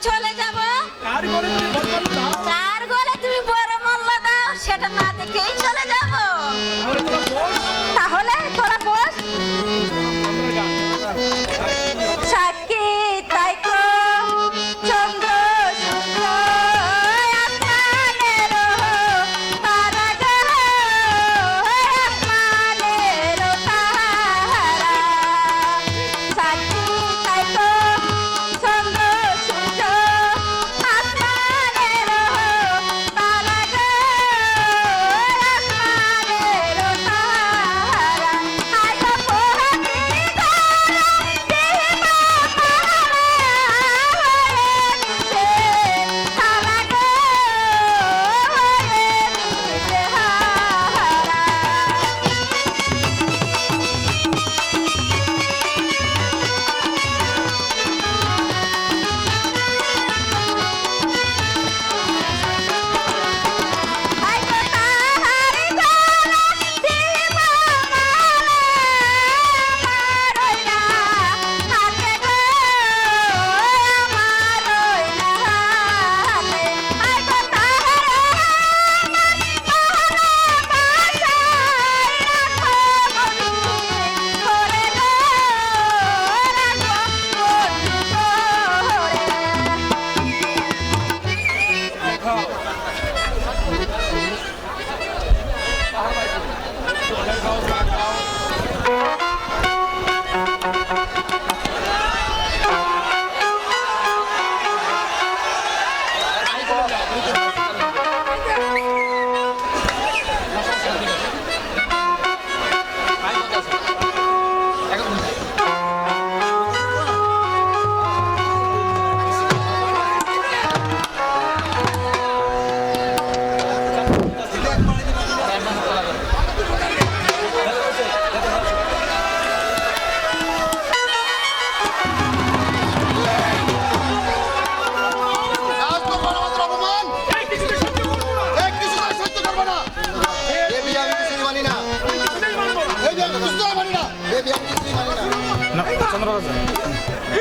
চলে যাব। কার গলে তুমি বড় মূল্য দাও সেটা না দেখেই চলে যাব। তাহলে তোরা বস। সাক্ষী তাই তো চন্দ্র সূর্য আসমানের তারা গো, আসমানের তারা। সাক্ষী তাই তো চন্দ্র সূর্য আসমানের তারা গো, আসমানের তারা। আয় গো পোহাতি তারা দেবা তারা গো,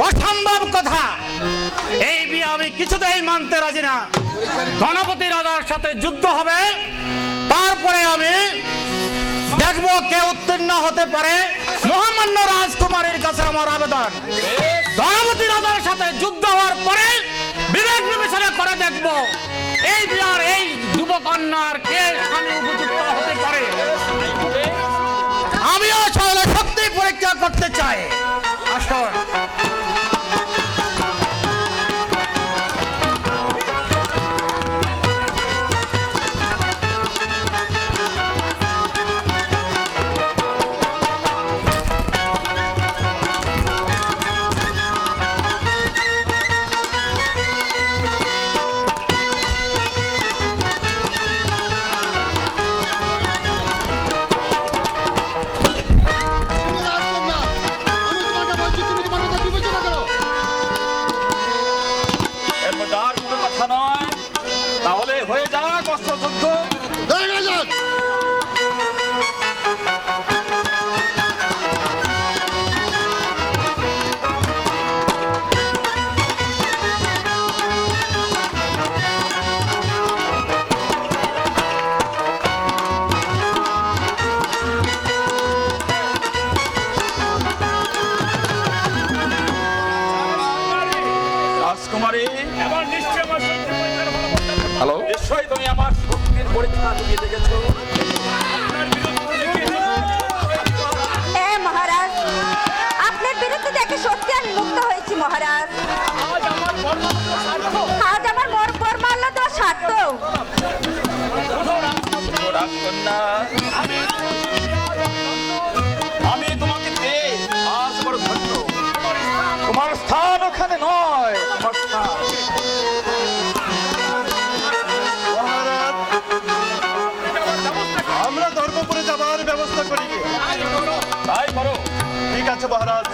অসম্ভব কথা। এই বিয়ে আমি কিছুতেই মানতে রাজি না। গণপতি রাজার সাথে যুদ্ধ হবে, তারপরে আমি দেখবো কে উত্তীর্ণ হতে পারে। মহামান্য রাজকুমারীর কাছে আমার আবেদন, গণপতি রাজার সাথে যুদ্ধ হওয়ার পরে বিবেক বিবেচনা করে দেখবো এই বিয়ার এই যুবকন্যার কে স্বামী উপযুক্ত হতে পারে। আমিও চাইলে শক্তি পরীক্ষা করতে চাই। আসুন। তাহলে হয়ে যাক অস্ত্রযুদ্ধ। রাজকুমারী, হ্যালো, নিশ্চয়ই তুমি আমার শক্তির পরীক্ষা দিয়ে দেখেছো। মহারাজ, আপনার বিরুদ্ধে দেখে সত্যি আমি মুক্ত হয়েছি মহারাজ। আজ আমার বরমাল্য তো সার্থ। রাজকন্যা, আমি তোমাকে পেয়ে আজ বড় ধন্য। তোমার স্থান ওখানে নয়, তোমার স্থান আমরা ধর্মপুরে যাবার ব্যবস্থা করি। তাই করো। ঠিক আছে মহারাজ।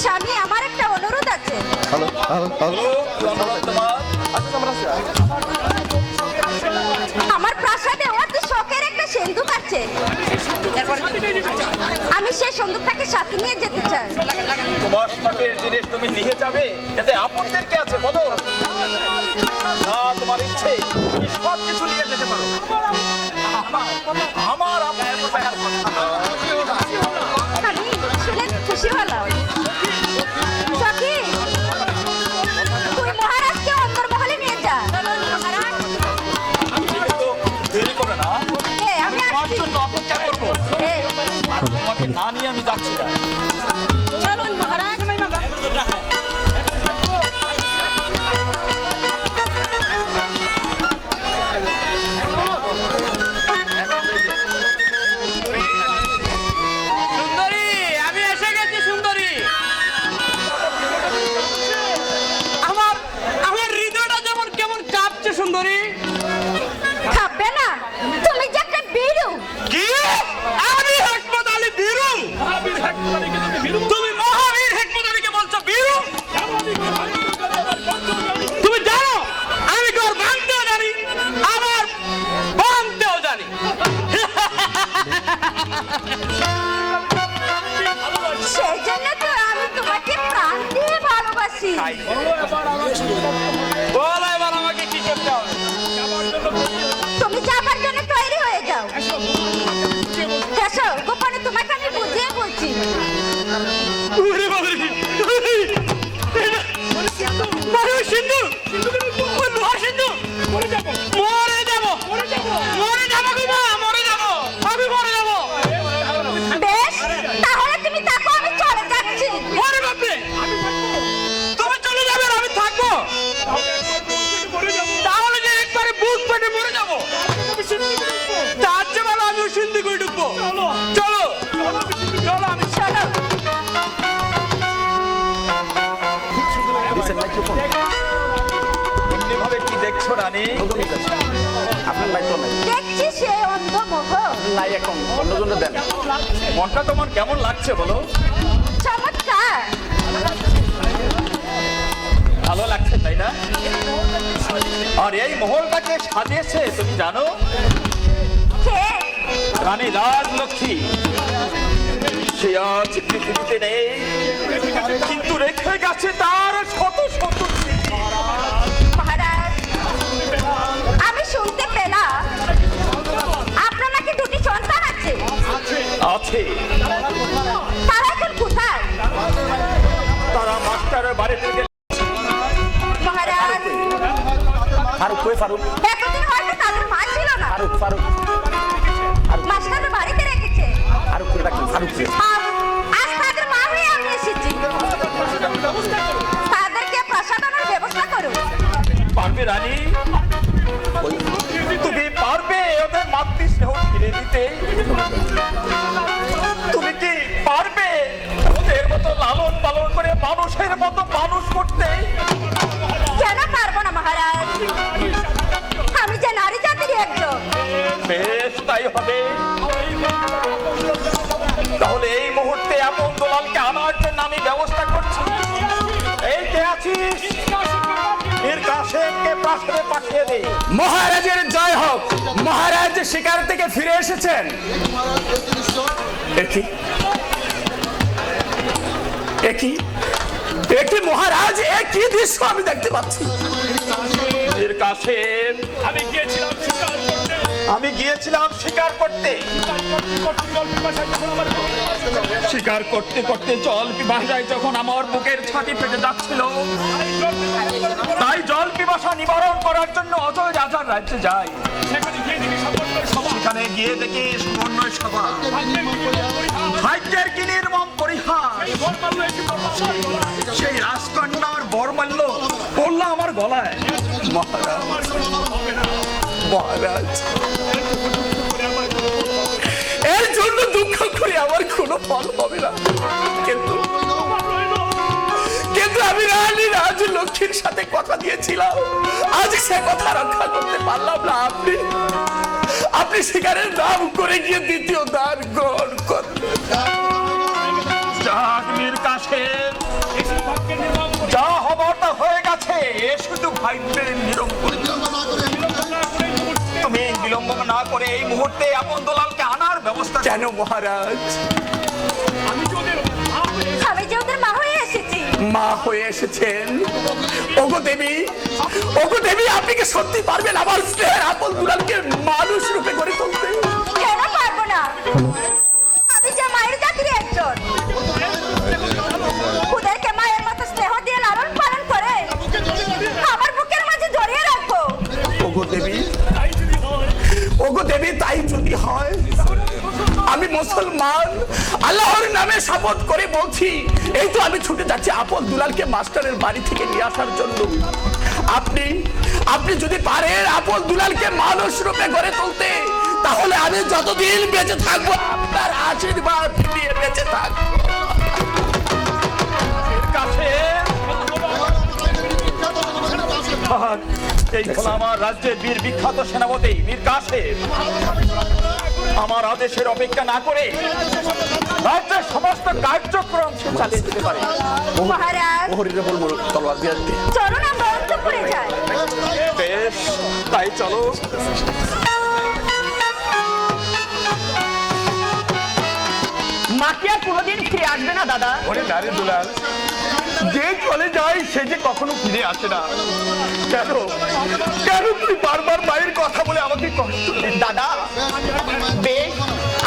স্বামী, আমার একটা অনুরোধ আছে। আমার প্রাসাদে অতি শখের একটা সিন্ধুক আছে। আমি সে সন্দুকটাকে সাথে নিয়ে যেতে চাই। তোমার শখের জিনিস তুমি নিয়ে যাবে, এতে আপত্তির কি আছে বলো? না, তোমার ইচ্ছে তুমি সব কিছু নিয়ে যেতে পারো। আমার আপনার কথা আর কথা না। আমি শুনে খুশি হলাম। সখী, তুই মহারাজকে অন্তর্মহলে নিয়ে যা। মহারাজ, কিন্তু দেরি করে না, আমি তোমার আসছি। জন্য অপেক্ষা করবো। তোমাকে না নিয়ে আমি যাচ্ছি না। চলুন মহারাজ। সুন্দরী, আমি এসে গেছি সুন্দরী। আমার আমার হৃদয়টা যেমন কেমন কাঁপছে সুন্দরী। খাবে না, তুমি যে একটা বীরু। কি? আমি হেকমত আলী বীরু? তুমি মহাবীর হেকমত আলীকে বলছো বীরু? তুমি জানো আমি তোর ভাঙতেও জানি, আবার ভাঙতেও জানি। সেই জন্য তো আমি তোমাকে প্রাণ দিয়ে ভালোবাসি। বল এবার আমাকে কি করতে হবে? তুমি যাবার জন্য তৈরি হয়ে যাও। এসো, গোপনে তোমাকে আমি বুঝিয়ে বলছি। ওরে বাবা রে! মারো সিন্ধু! ওই লোহা সিন্ধু! মরে যাবো গো মা, মরে যাবো, আমি মরে যাবো। বেশ, তাহলে তুমি থাকো, আমি চলে যাচ্ছি। ওরে বাপরে! তুমি চলে যাবে আর আমি থাকবো? তাহলে যে একবারে বুক পেটে মরে যাবো। তার চেয়ে ভালো আমিও সিন্ধি করে ঢুকবো। চলো চলো আমি চলো। এমনিভাবে কি দেখছো রানী? আপনার লাইট তো নাই। দেখছি সে অন্ধ মোহ। লাই এখন অন্যজনে দেন। মনটা তোমার কেমন লাগছে বলো? চমৎকার। ভালো লাগছে তাই না? আর এই মহলটাকে সাজিয়েছে তুমি জানো? কে? রানী রাজলক্ষ্মী। সে আজ পৃথিবীতে নেই, কিন্তু রেখে গেছে তার শত শত স্মৃতি। মহারাজ, আমি শুনতে পেলাম আপনার নাকি দুটি সন্তান আছে। আছে, তারা এখন কোথায়? তারা মাস্টারের বাড়িতে গেলে। মহারাজ, ফারুক কই ফারুক? এতদিন হয়তো তাদের মা ছিল না। ফারুক ফারুক মাস্টারের বাড়িতে রেখেছে। ফারুক কে ডাকি? ফারুক কে? আজ তাদের মা হয়ে আমি এসেছি। তাদেরকে প্রসাদনের ব্যবস্থা করুন। পারবে রানী? তুমি পারবে ওদের মাতৃস্নেহ ফিরে দিতে? তুমি কি পারবে ওদের মতো লালন পালন করে মানুষের মতো মানুষ করতে? কেন পারবো না মহারাজ? আমি যে নারী জাতির একজন। বেশ, তাই হবে। তাহলে এই মুহূর্তে এমন দোলালকে আনার জন্য আমি ব্যবস্থা করছি। এই কে আছিস? এর কাশেমকে প্রাসাদে পাঠিয়ে দে। মহারাজের জয় হোক। মহারাজ শিকার থেকে ফিরে এসেছেন। একই একই একই মহারাজ, একই দৃশ্য আমি দেখতে পাচ্ছি। এর কাশেম, আমি গিয়েছিলাম শিকার করতে। শিকার করতে করতে জল পিপাসায় যখন আমার বুকের ছাতি পেটে যাচ্ছিল, তাই জল পিপাসা নিবারণ করার জন্য অজয় রাজার রাজ্যে যাই। সেখানে গিয়ে দেখি সমন্বয় সভা। ভাগ্যের কি নির্মম পরিহাস! সেই রাজকন্যার বরমাল্য পড়লো আমার গলায়। মহারাজ, মহারাজ, এর জন্য দুঃখ করে আমার কোনো ফল হবে না, কিন্তু কিন্তু আমি রানী রাজলক্ষ্মীর সাথে কথা দিয়েছিলাম, আজ সে কথা রক্ষা করতে পারলাম না। আপনি শিকারের নাম করে গিয়ে দ্বিতীয় দান গ্রহণ করবেন। চাকরির কাছে যা হবার তা হয়ে গেছে, এ শুধু ভাগ্যের নিরম করে। তুমি বিলম্ব না করে এই মুহূর্তে আপন দোলালকে আনার ব্যবস্থা কেন মহারাজ? আমি যে ওদের মা হয়ে এসেছি। মা হয়ে এসেছেন? ওগো দেবী, ওগো দেবী, আপনি কি সত্যি পারবেন আমার স্নেহের আপন দুলালকে মানুষ রূপে গড়ে তুলতে? কেন পারবো না? আমি যে মায়ের জাতির একজন। ওদেরকে মায়ের মতো স্নেহ দিয়ে লালন পালন করে আমার বুকের মাঝে জড়িয়ে রাখবো। ওগো দেবী, ওগো দেবী, তাই যদি হয় আমি মুসলমান আল্লাহর নামে শপথ করে বলছি, এই তো আমি ছুটে যাচ্ছি আপন দুলালকে মাস্টারের বাড়ি থেকে নিয়ে আসার জন্য। আপনি আপনি যদি পারেন আপন দুলালকে মানুষ রূপে গড়ে তুলতে, তাহলে আমি যতদিন বেঁচে থাকবো আপনার আশীর্বাদ নিয়ে বেঁচে থাকবো। কাছে এই হলো আমার রাজ্যের বীর বিখ্যাত সেনাপতি মীর কাসেম। আমার আদেশের অপেক্ষা না করে রাজ্যের সমস্ত কার্যক্রম সে চালিয়ে যেতে পারে। মহারাজ, মোহরিরে বলবো তলোয়ার দিয়ে আসতে। চলুন আমরা অন্তঃপুরে যাই। বেশ, তাই চলো। মা কি আর কোনোদিন ফিরে আসবে না দাদা? ওরে নারী দুলাল, যে চলে যায় সে যে কখনো ফিরে আসে না। কেন কেন তুই বারবার মায়ের কথা বলে আমাকে কষ্ট দিস? দাদা বেশ,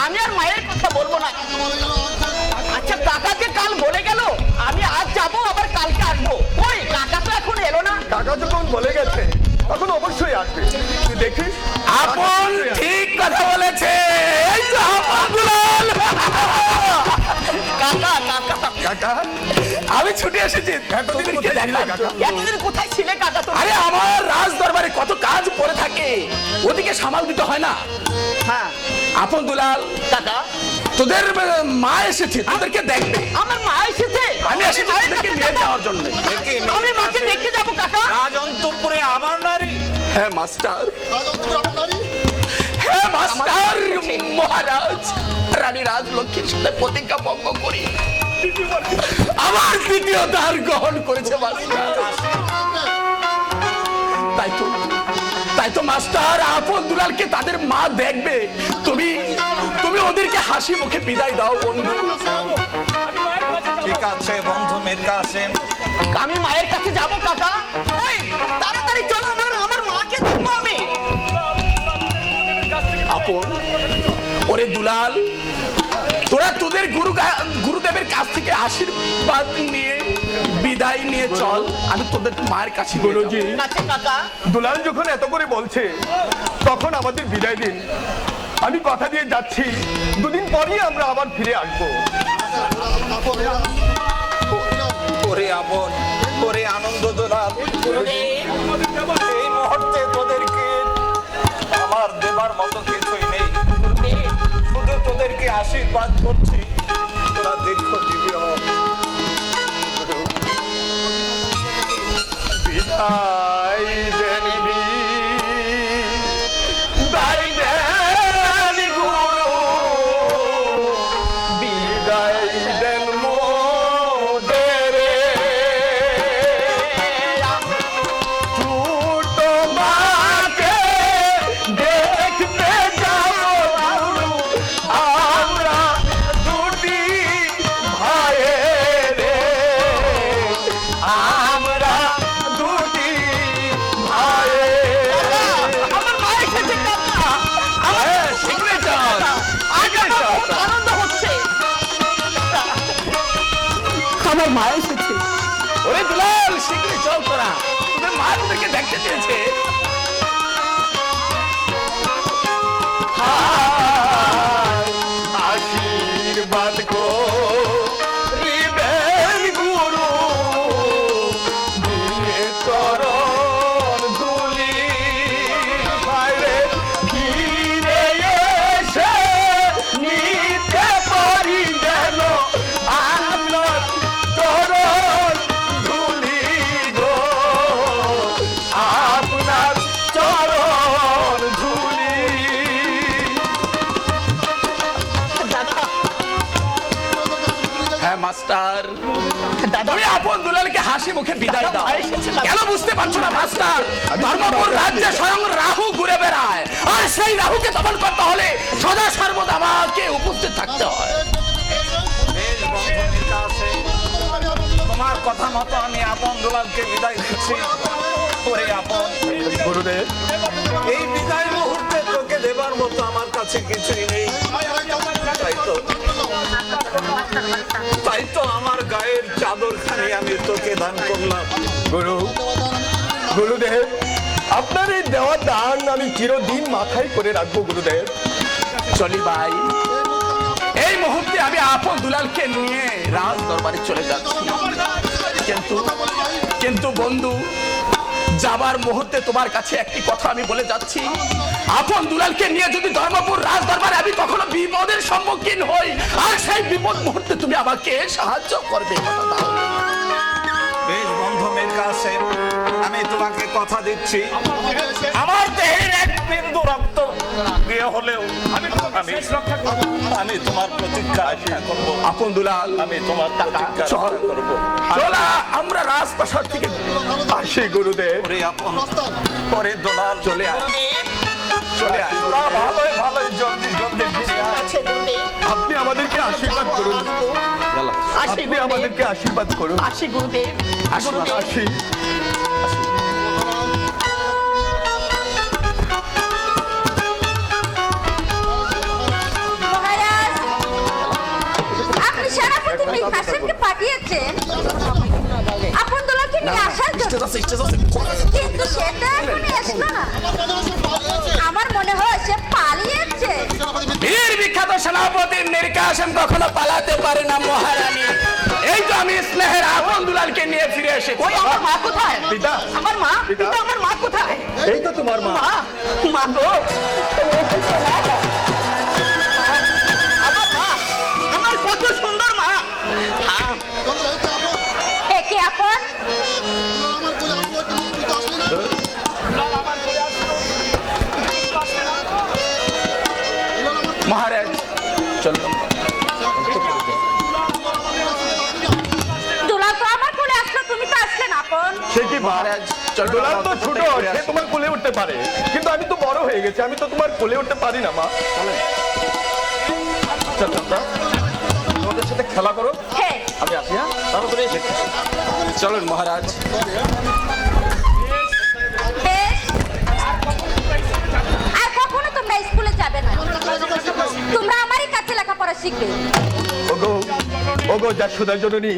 আমি আর মায়ের কথা বলবো না। আচ্ছা, কাকাকে কাল বলে গেল আমি আজ যাবো আবার কালকে আসবো। ওই কাকা তো এখন এলো না। কাকা যখন বলে গেছে তখন অবশ্যই আসবে। তুই দেখিস আপন ঠিক কথা বলেছে। এই তো আপন দুলাল। কাকা কাকা কাকা, আমি ছুটে এসেছি। এতদিন জানলাম কাকা। এতদিন কোথায় ছিলে কাকা? তো আরে আমার রাজ দরবারে কত কাজ পড়ে থাকে, ওদিকে সামাল দিতে হয় না। হ্যাঁ আপন দুলাল, কাকা, তোদের মা এসেছে, তোদেরকে দেখবে। আমার মা এসেছে। আমি এসেছি তোদেরকে নিয়ে যাওয়ার জন্য। আমি মাকে দেখতে যাবো কাকা। রাজ অন্তঃপুরে আমার নারী। হ্যাঁ মাস্টার, হ্যাঁ মাস্টার। মহারাজ রানী রাজলক্ষ্মীর সাথে প্রতিজ্ঞা ভঙ্গ করি আমার দ্বিতীয় দ্বার গ্রহণ করেছে মাস্টার। তাই তো মাস্টার, আপন দুলালকে তাদের মা দেখবে। তুমি তুমি ওদেরকে হাসি মুখে বিদায় দাও বন্ধু। ঠিক আছে বন্ধু মীর কাসেম। আমি মায়ের কাছে যাবো কাকা। এই, তাড়াতাড়ি চলো, আমার মাকে দেখবো আমি। আপন, ওরে দুলাল, তোরা তোদের গুরুদেবের কাছ থেকে আশীর্বাদ নিয়ে বিদায় নিয়ে চল। আমি তোদের মায়ের কাছে গুরুজি। আচ্ছা কাকা, দুলাল যখন এত করে বলছে তখন আমাদের বিদায় দিন। আমি কথা দিয়ে যাচ্ছি, দুদিন পরই আমরা আবার ফিরে আসবো। ওরে আপন, ওরে আনন্দ দুলাল, এই মুহূর্তে তোদেরকে আমার দেবার মতো কিছুই নেই, শুধু তোদেরকে আশীর্বাদ করছি। তোরা দেখো দিবি বিদায় দেন বিদায় দেন গুরু, বিদায় দেন মোদের ছোট মাকে দেখতে যাবো গুরু, আমরা দুটি ভাইয়ের, আমরা দুটি ভাইয়ের। আমার মা এসেছে কাকা। হ্যাঁ, শীঘ্রই চল। আজ আমার খুব আনন্দ হচ্ছে। আমার মা এসেছে। ওরে দুলাল, শীঘ্রই চল তোরা, তোদের মা তোদেরকে দেখতে চেয়েছে। আশীর্বাদ করিবেন গুরু, দিয়ে চরণ ধুলি বাইরে ফিরে এসে নিতে পারি যেন আপনার চরণ ধুলি গো, আপনার চরণ ধুলি। হ্যাঁ মাস্টার, তুমি আপন দুলালকে হাসি মুখে বিদায় দাও। কেন বুঝতে পারছো না মাস্টার? ধর্মপুর রাজ্যে স্বয়ং রাহু ঘুরে বেড়ায়, আর সেই রাহুকে দমন করতে হলে সদা সর্বদা আমাকে উপস্থিত থাকতে হয়। বেশ বন্ধু মির্জা আছে, তোমার কথা মতো আমি আপন দুলালকে বিদায় দিচ্ছি। ওরে আপন গুরুদেব, এই বিদায় মুহূর্তে তোকে দেবার মতো আমার কাছে কিছুই নেই। তাই তো আমার গায়ের চাদরখানি আমি তোকে দান করলাম। গুরুদেব, আপনার এই দেওয়া দান আমি চিরদিন মাথায় করে রাখবো গুরুদেব। চলি ভাই, এই মুহূর্তে আমি আপন দুলালকে নিয়ে রাজ দরবারে চলে যাচ্ছি। কিন্তু বন্ধু, যাবার মুহূর্তে তোমার কাছে একটি কথা আমি বলে যাচ্ছি, আপন দুলালকে নিয়ে যদি ধর্মপুর রাজ দরবারে আমি কখনো বিপদের সম্মুখীন হই, আর সেই বিপদ মুহূর্তে তুমি আমাকে সাহায্য করবে, কথা দাও। বেশ বন্ধু মির্জা আছে, আমি তোমাকে কথা দিচ্ছি, আমার দেহের এক বিন্দু রক্ত দিয়ে হলেও আমি তোমার প্রতিজ্ঞা রক্ষা করবো। আপন দুলাল, আমি তোমার প্রতিজ্ঞা চল রক্ষা করবো। চলা আমরা রাজপ্রাসাদ থেকে আসি গুরুদেব। ওরে আপন, ওরে দোলাল, চলে আয়, চলে আয়। ভালোই ভালোই জলদি জলদি ফিরে আয়। আপনি আমাদেরকে আশীর্বাদ করুন, আপনি আমাদেরকে আশীর্বাদ করুন। আসি গুরুদেব। আসি। মহারাজ, আপনি সেনাপতি মীর কাসেমকে পাঠিয়েছেন আপন দুলালকে নিয়ে আসার জন্য, কিন্তু সেটা এখনই আসলো না। আমার মনে হয় সে পালিয়েছে। বীর বিখ্যাত সেনাপতি মীর কাসেম কখনো পালাতে পারে না মহারানী। এই তো আমি স্নেহের আপন দুলালকে নিয়ে ফিরে এসেছি। ওই আমার মা কোথায়? পিতা, আমার মা, পিতা আমার মা কোথায়? এই তো তোমার মা। মা গো, আমার মা, আমার কত সুন্দর মা। একে আপন মহারাজ চলুন। দুলাল তো আমার কোলে আসলো, তুমি তো আসলেন আপন। সে কি মা? মহারাজ চলুন। দুলাল তো ছোট, সে তোমার কোলে উঠতে পারে, কিন্তু আমি তো বড় হয়ে গেছি, আমি তো তোমার কোলে উঠতে পারি না মা। চল তোমরা তোমাদের সাথে খেলা করো, হ্যাঁ, আমি আসি। হ্যাঁ, তাড়াতাড়ি এসে চলুন মহারাজ। বেশ। আর কখনো তোমরা স্কুলে যাবে না, তোমরা আমারই কাছে লেখাপড়া শিখবে। ওগো, ওগো যশোদা জননী,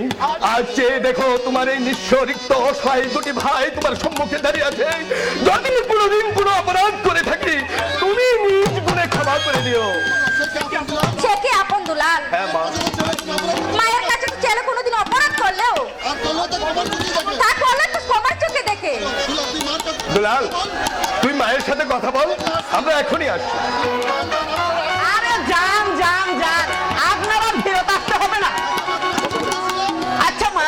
আজ চেয়ে দেখো তোমার এই নিঃস্ব রিক্ত অসহায় দুটি ভাই তোমার সম্মুখে দাঁড়িয়ে আছে। যদি কোনোদিন কোনো অপরাধ করে থাকি, তুমি নিজ গুণে ক্ষমা করে দিও। সে কি আপন দুলাল? হ্যাঁ মা। মায়ের কাছে তো ছেলে কোনোদিন অপরাধ করলেও তা করলে তো সবার চোখে দেখে। দুলাল, তুই মায়ের সাথে কথা বল, আমরা এখনই আসছি। আরে যান যান যান, আপনারা ফেরত আসতে হবে না। আচ্ছা মা,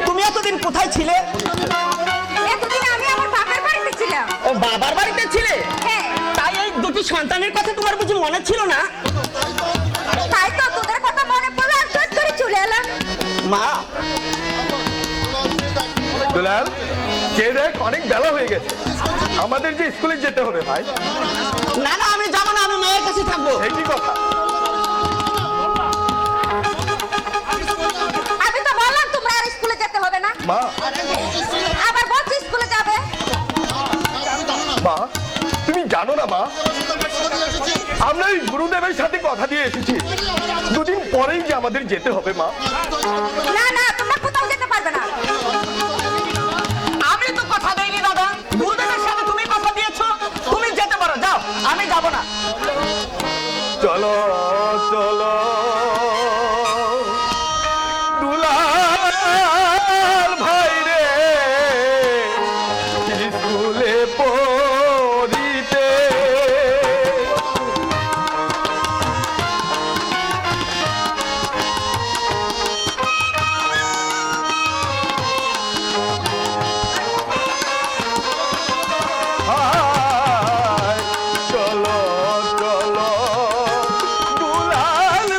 তুমি এতদিন কোথায় ছিলে? এতদিন আমি আমার বাপের বাড়িতে ছিলাম। ও বাবার বাড়িতে ছিলে? হ্যাঁ, তাই এই দুটি সন্তানের কথা তোমার বুঝি মনে ছিল না? তাই তো তোদের কথা মনে পড়লো আর জোর করে চলে এলাম। মা, দুলাল, কে দেখ অনেক বেলা হয়ে গেছে, আমাদের যে স্কুলে যেতে হবে ভাই। না না আমি যাবো না, আমি মায়ের কাছে থাকবো। এই কি কথা? আমি তো বললাম তোমরা আর স্কুলে যেতে হবে না, মা, আবার বলছি স্কুলে যাবে। মা, তুমি জানো না মা, আমরা এই গুরুদেবের সাথে কথা দিয়ে এসেছি, দুদিন পরেই যে আমাদের যেতে হবে মা। না না, তোমরা কোথাও যেতে পারবে না। আমি তো কথা দেইনি দাদা, গুরুদেবের সাথে তুমি কথা দিয়েছো, তুমি যেতে পারো, যাও, আমি যাবো না। চলো চলো দুলাল ভাই রে, স্কুলে পড়িতে। হায়, চলো চলো দুলাল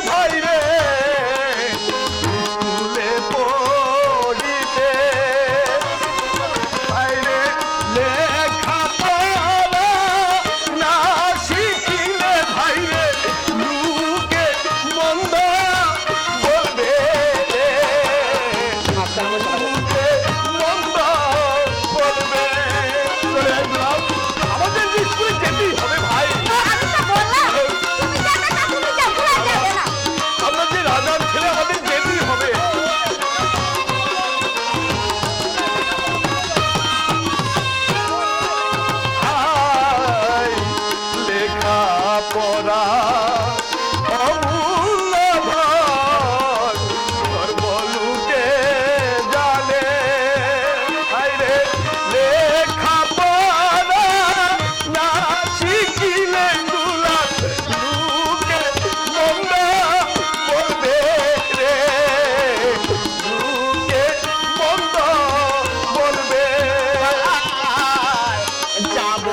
প্রাণ অমূল্য ধন সর্বলোকে জানে হায়রে লেখা পড়া না শিখিলে দুলাল লোকে মন্দ বলবে রে লোকে মন্দ বলবে যাব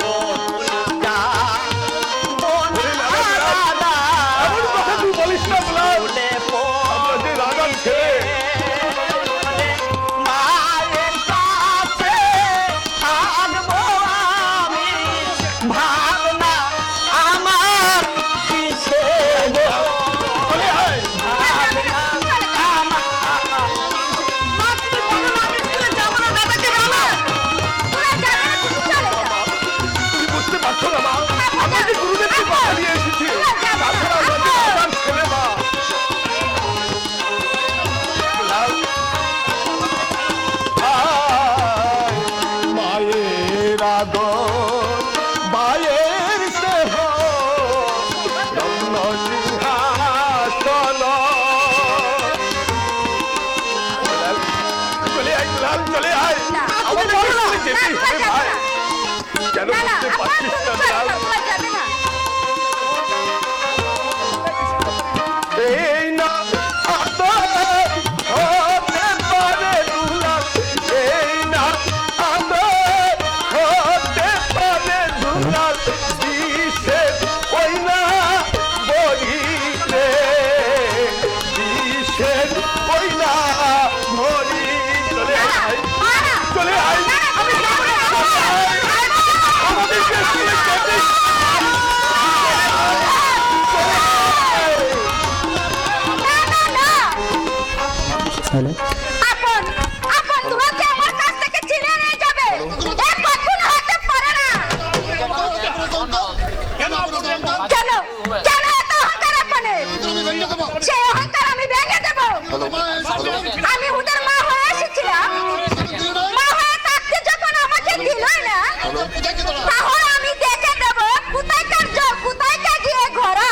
এমন কথা তুই বলিস না দুলাল আমরা যে রাগান ছেলে মায়ের কাছে থাকবো আমি ভাবনা আমার কিসে গো চলে আয় তুমি বুঝতে পারছো না মা আমরা যে গুরুদেবকে কথা দিয়ে এসেছি তাছাড়া আমরা যে রাগান ছেলে মা দুলাল, আয়, মায়ের আদর মায়ের স্নেহ রত্ন সিংহাসন চলে আয় দুলাল চলে আয় আমাদের স্কুলে যেতেই হবে ভাই কেন বুঝতে পারছিস না দুলাল এই না আদর হতে পারে দুলাল এই না আদর হতে পারে দুলাল দিশে ওই না বলিতে দিশে ওই না ভরি চলে আয় চলে আয় আমাদেরকে স্কুলে যেতেই আপন আপন তোমাকে আমার কাছ থেকে ছিনিয়ে নিয়ে যাবে এ কখনো হতে পারে না কেন কেন এত অহংকার আপনার সেই অহংকার আমি ভেঙে দেব আমি ওদের মা হয়ে এসেছিলাম মা হয়ে থাকতে যখন আমাকে দিলই না তাহলে আমি দেখে দেব কোথায়কার জল কোথায়কার গিয়ে ঘোরা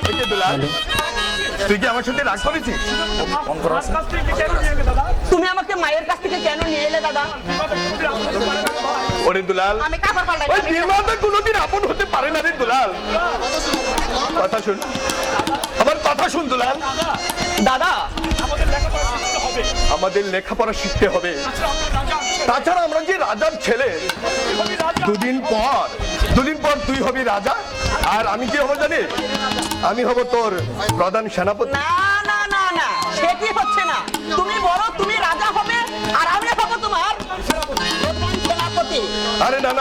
এই যে দুলাল, তুই কি আমার সাথে রাগ করেছিস তুমি আমাকে মায়ের কাছ থেকে কেন নিয়ে এলে দাদা ওরে দুলাল আমি কাপড় পাল্টাই ওই নির্মাতা কোনোদিন আপন হতে পারে না রে দুলাল কথা শুন আমার কথা শুন দুলাল দাদা আমাদের লেখাপড়া শিখতে হবে তাছাড়া আমরা যে রাজার ছেলে দুদিন পর তুই হবি রাজা আর আমি কি হবো জানিস আমি হব তোর প্রধান সেনাপতি না না না না সেটি হচ্ছে না তুমি বড় তুমি রাজা হবে আর আমি হব তোমার প্রধান সেনাপতি আরে না না